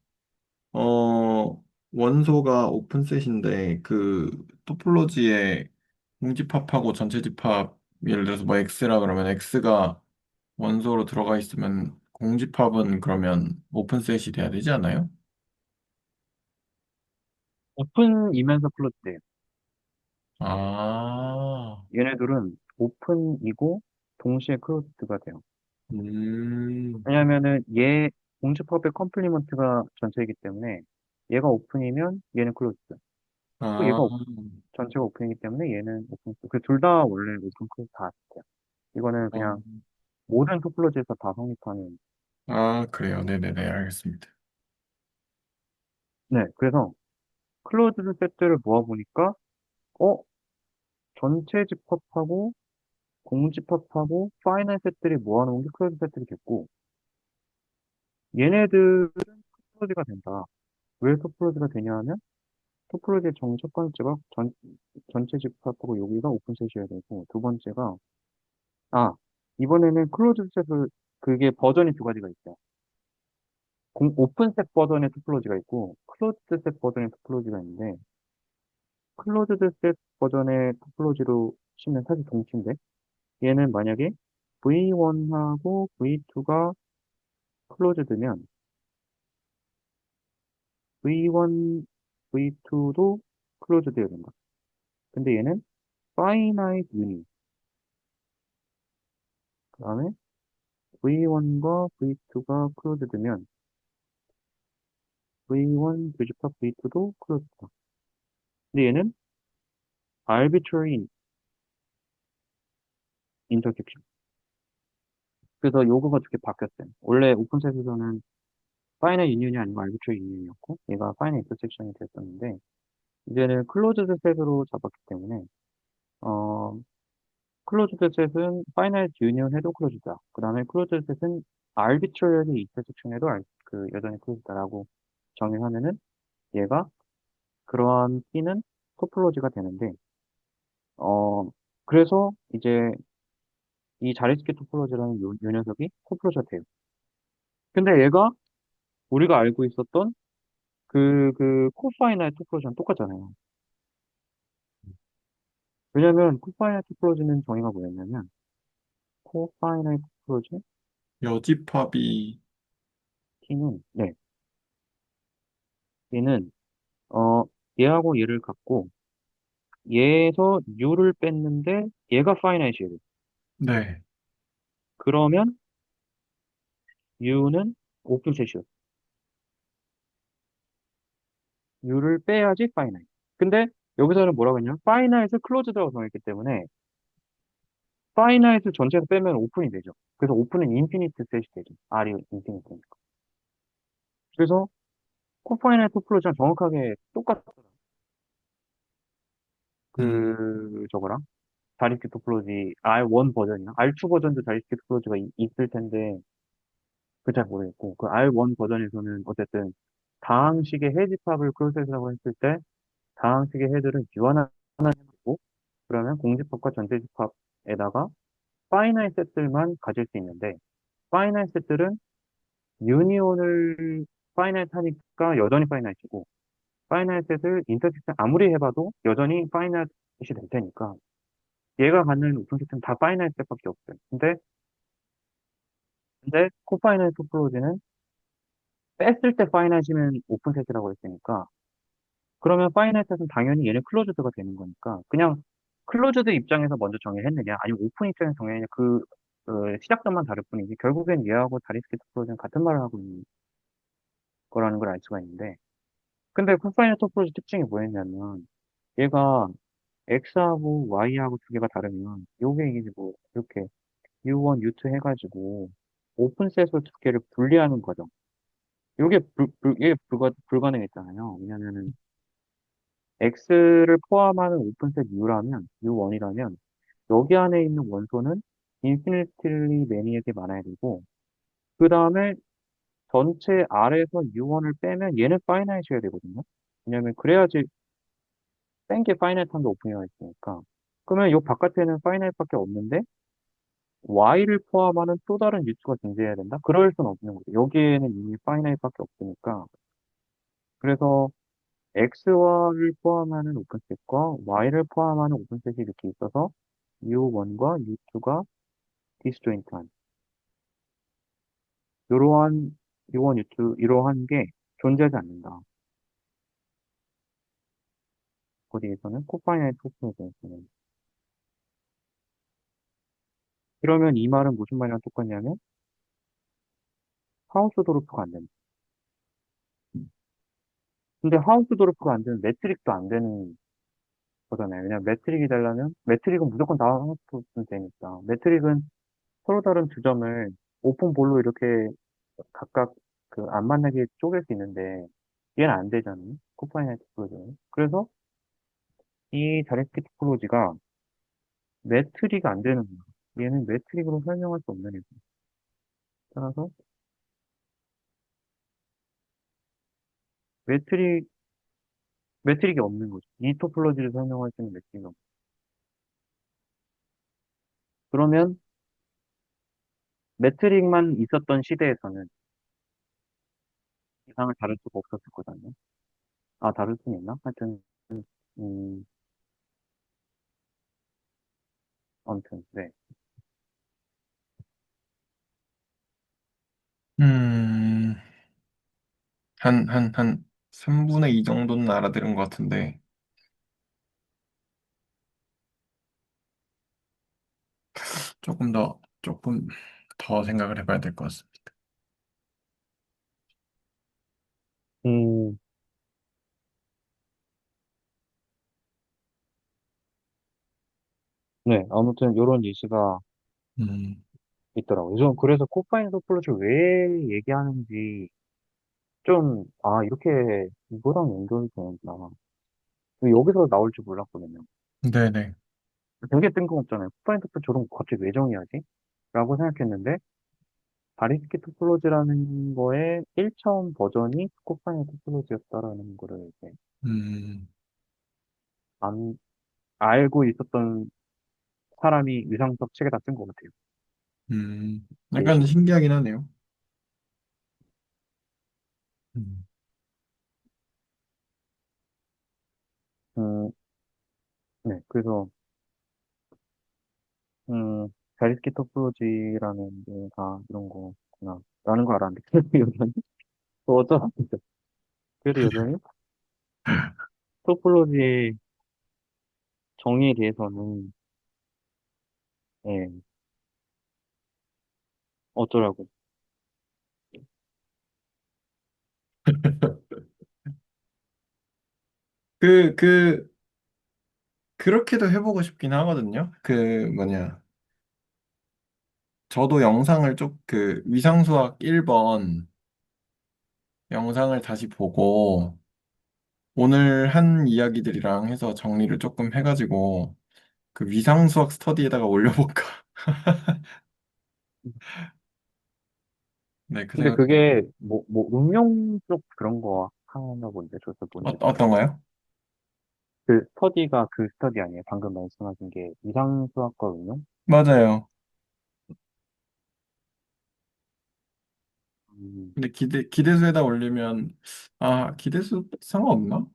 원소가 오픈셋인데 그 토폴로지의 공집합하고 전체집합 예를 들어서 뭐 X라 그러면 X가 원소로 들어가 있으면 공집합은 그러면 오픈셋이 돼야 되지 않아요? 오픈이면서 클로즈돼요. 아, 얘네들은 오픈이고 동시에 클로즈드가 돼요. 음, 왜냐면은 얘 공집합의 컴플리먼트가 전체이기 때문에 얘가 오픈이면 얘는 클로즈드. 또 아, 얘가 전체가 오픈이기 때문에 얘는 오픈. 그 둘 다 원래 오픈 클로즈 다 돼요. 이거는 아, 그냥 모든 토플로지에서 다 성립하는. 그래요. 네네네, 알겠습니다. 네, 그래서 클로즈드 세트를 모아보니까 어 전체 집합하고 공집합하고 파이널 세트를 모아놓은 게 클로즈 세트가 됐고 얘네들은 토플로지가 된다. 왜 토플로지가 되냐 하면 토플로지의 첫 번째가 전체 집합하고 여기가 오픈 셋이어야 되고 두 번째가 아 이번에는 클로즈 셋을 그게 버전이 두 가지가 있어요. 오픈 셋 버전의 토플로지가 있고 클로즈드 셋 버전의 토플로지가 있는데 클로즈드 셋 버전의 토플로지로 치면 사실 동치인데 얘는 만약에 V1하고 V2가 클로즈드면 V1, V2도 클로즈드여야 된다. 근데 얘는 finite union. 그 다음에 V1과 V2가 클로즈드면 V1 교집합 V2도 클로즈드다. 근데 얘는 arbitrary intersection. 그래서 요거가 두 개 바뀌었어요. 원래 오픈셋에서는 finite union이 아니고 arbitrary union이었고 얘가 finite intersection이 됐었는데 이제는 클로즈드 셋으로 잡았기 때문에 어 클로즈드 셋은 파이널 유니온 해도 클로즈다. 그 다음에 클로즈드 셋은 arbitrary intersection 해도 여전히 클로즈다라고 정의하면은 얘가 그러한 P는 토폴로지가 되는데 그래서 이제 이 자리스키 토폴로지라는 요 녀석이 토폴로지가 돼요. 근데 얘가 우리가 알고 있었던 코파이널 토폴로지랑 똑같잖아요. 왜냐면 코파이널 토폴로지는 정의가 뭐였냐면 코파이널 토폴로지 여집합이, T는 네 얘는 어, 얘하고 얘를 갖고 얘에서 U를 뺐는데 얘가 파이나이트예요. 네. 그러면 U는 오픈셋이요. U를 빼야지 파이나이트. 근데 여기서는 뭐라고 했냐면 파이나이트 클로즈드라고 정했기 때문에 파이나이트 전체에서 빼면 오픈이 되죠. 그래서 오픈은 인피니트 셋이 되죠. R이 인피니트니까. 그래서 코파이나이트 클로즈랑 정확하게 똑같더라고요. 음, 저거랑 자리스키 토폴로지 R1 버전이나 R2 버전도 자리스키 토폴로지가 있을 텐데 그 잘 모르겠고 그 R1 버전에서는 어쨌든 다항식의 해집합을 클로즈라고 했을 때 다항식의 해들은 유한하고 그러면 공집합과 전체집합에다가 파이나이 셋들만 가질 수 있는데 파이나이 셋들은 유니온을 파이나이트 하니까 여전히 파이나이트고 파이나이 셋을 인터섹션 아무리 해봐도 여전히 파이나이트이 될 테니까 얘가 갖는 오픈 세트는 다 파이나이트 셋밖에 없어요. 근데 코파이나이트 토폴로지는 뺐을 때 파이나이트면 오픈 세트라고 했으니까 그러면 파이나이트는 당연히 얘는 클로즈드가 되는 거니까 그냥 클로즈드 입장에서 먼저 정의했느냐 아니면 오픈 입장에서 정의했느냐 시작점만 다를 뿐이지 결국엔 얘하고 다리스키 토폴로지는 같은 말을 하고 있는 거라는 걸 알 수가 있는데 근데 코파이너트 토폴로지 특징이 뭐였냐면 얘가 X하고 Y하고 두 개가 다르면 요게 이제 뭐 이렇게 U1, U2 해가지고 오픈셋으로 두 개를 분리하는 거죠. 이게 불가능했잖아요. 왜냐면은 X를 포함하는 오픈셋 U라면, U1이라면, 여기 안에 있는 원소는 인피니트리 매니에게 많아야 되고, 그 다음에 전체 R에서 U1을 빼면 얘는 파이나이트여야 되거든요. 왜냐면 그래야지 뺀 게 파이나이트한 게 오픈이가 있으니까. 그러면 요 바깥에는 파이나이트밖에 없는데, Y를 포함하는 또 다른 U2가 존재해야 된다? 그럴 수는 없는 거죠. 여기에는 이미 파이나이트밖에 없으니까. 그래서 X를 포함하는 오픈셋과 Y를 포함하는 오픈셋이 이렇게 있어서 U1과 U2가 디스조인트한 이러한 U1, U2 이러한 게 존재하지 않는다. 어디에서는 코파이나이트 토폴로지에서는. 그러면 이 말은 무슨 말이랑 똑같냐면 하우스도르프가 안 된다. 근데 하우스도르프가 안 되면 매트릭도 안 되는 거잖아요. 왜냐면 매트릭이 되려면 매트릭은 무조건 다 하우스도르프는 되니까. 매트릭은 서로 다른 두 점을 오픈 볼로 이렇게 각각 그 안 만나게 쪼갤 수 있는데 얘는 안 되잖아요. 코파이나이트 토폴로지는. 그래서 이 자리스키 토폴로지가 매트릭이 안 되는 거야. 얘는 매트릭으로 설명할 수 없는 애고. 따라서 매트릭, 매트릭이 없는 거죠. 이 토폴로지를 설명할 수 있는 매트릭이 없는. 그러면 매트릭만 있었던 시대에서는 이상을 다룰 수가 없었을 거잖아요. 아, 다룰 수는 있나? 하여튼, 음, 아무튼, 네. 음, 한 3분의 2 정도는 알아들은 것 같은데, 조금 더 생각을 해봐야 될 것 같습니다. 음, 네. 아무튼, 요런 예시가 음, 있더라고요. 저는 그래서 코파인 토폴로지를 왜 얘기하는지 좀, 아, 이렇게 이거랑 연결이 되는구나. 여기서 나올 줄 몰랐거든요. 네네. 되게 뜬금없잖아요. 코파인 토폴로지 저런 거 갑자기 왜 정의하지? 라고 생각했는데, 바리스키 토폴로지라는 거의 1차원 버전이 코파인 토폴로지였다라는 거를 이제 음, 안, 알고 있었던 사람이 위상적 책에다 쓴 것 같아요. 약간 예시를. 신기하긴 하네요. 음, 음, 네. 그래서, 바리스키 토폴로지라는 게 다 이런 거구나. 라는 걸 알았는데, 그래도 여전히, 어쩌다, 그래도 여전히 토폴로지의 정의에 대해서는, 예, 어쩌라고. 그, 그, 그렇게도 해보고 싶긴 하거든요. 저도 영상을 위상수학 1번 영상을 다시 보고, 오늘 한 이야기들이랑 해서 정리를 조금 해가지고, 그 위상수학 스터디에다가 올려볼까. 네, 그 근데 생각, 그게, 응용 쪽 그런 거 하나 본데, 저도 뭔지 모르겠어요. 어떤가요? 그 스터디가 그 스터디 아니에요? 방금 말씀하신 게 이상수학과 응용? 맞아요. 음, 근데 기대수에다 올리면, 기대수 상관없나?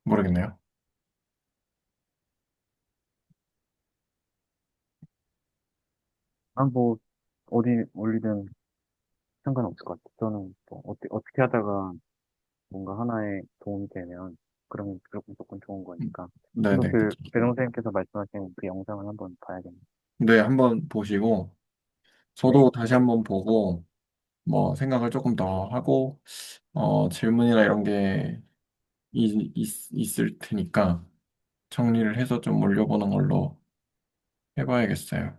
모르겠네요. 난 뭐, 어디 올리든 상관없을 것 같아요. 저는 뭐, 어떻게 하다가 뭔가 하나에 도움이 되면, 그러면 무조건 좋은 음, 거니까. 한번 네네, 그, 그쵸. 배 선생님께서 말씀하신 그 영상을 한번 봐야겠네요. 네, 한번 보시고, 네, 저도 다시 한번 보고, 뭐, 생각을 조금 더 하고, 질문이나 이런 게 있을 테니까, 정리를 해서 좀 올려보는 걸로 해봐야겠어요.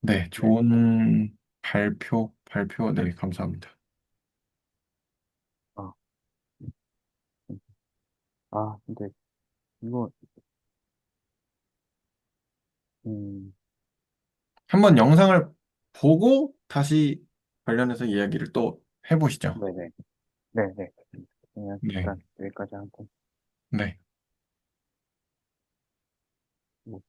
네, 네. 좋은 발표, 네, 감사합니다. 아, 음. 근데 이거, 음, 한번 영상을 보고 다시 관련해서 이야기를 또 해보시죠. 네네. 네네. 그냥 네, 일단 여기까지 하고. 네. 뭐,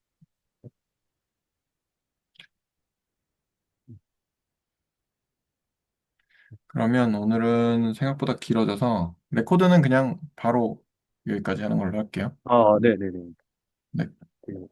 그러면 오늘은 생각보다 길어져서 레코드는 그냥 바로 여기까지 하는 걸로 할게요. 네네네. 네.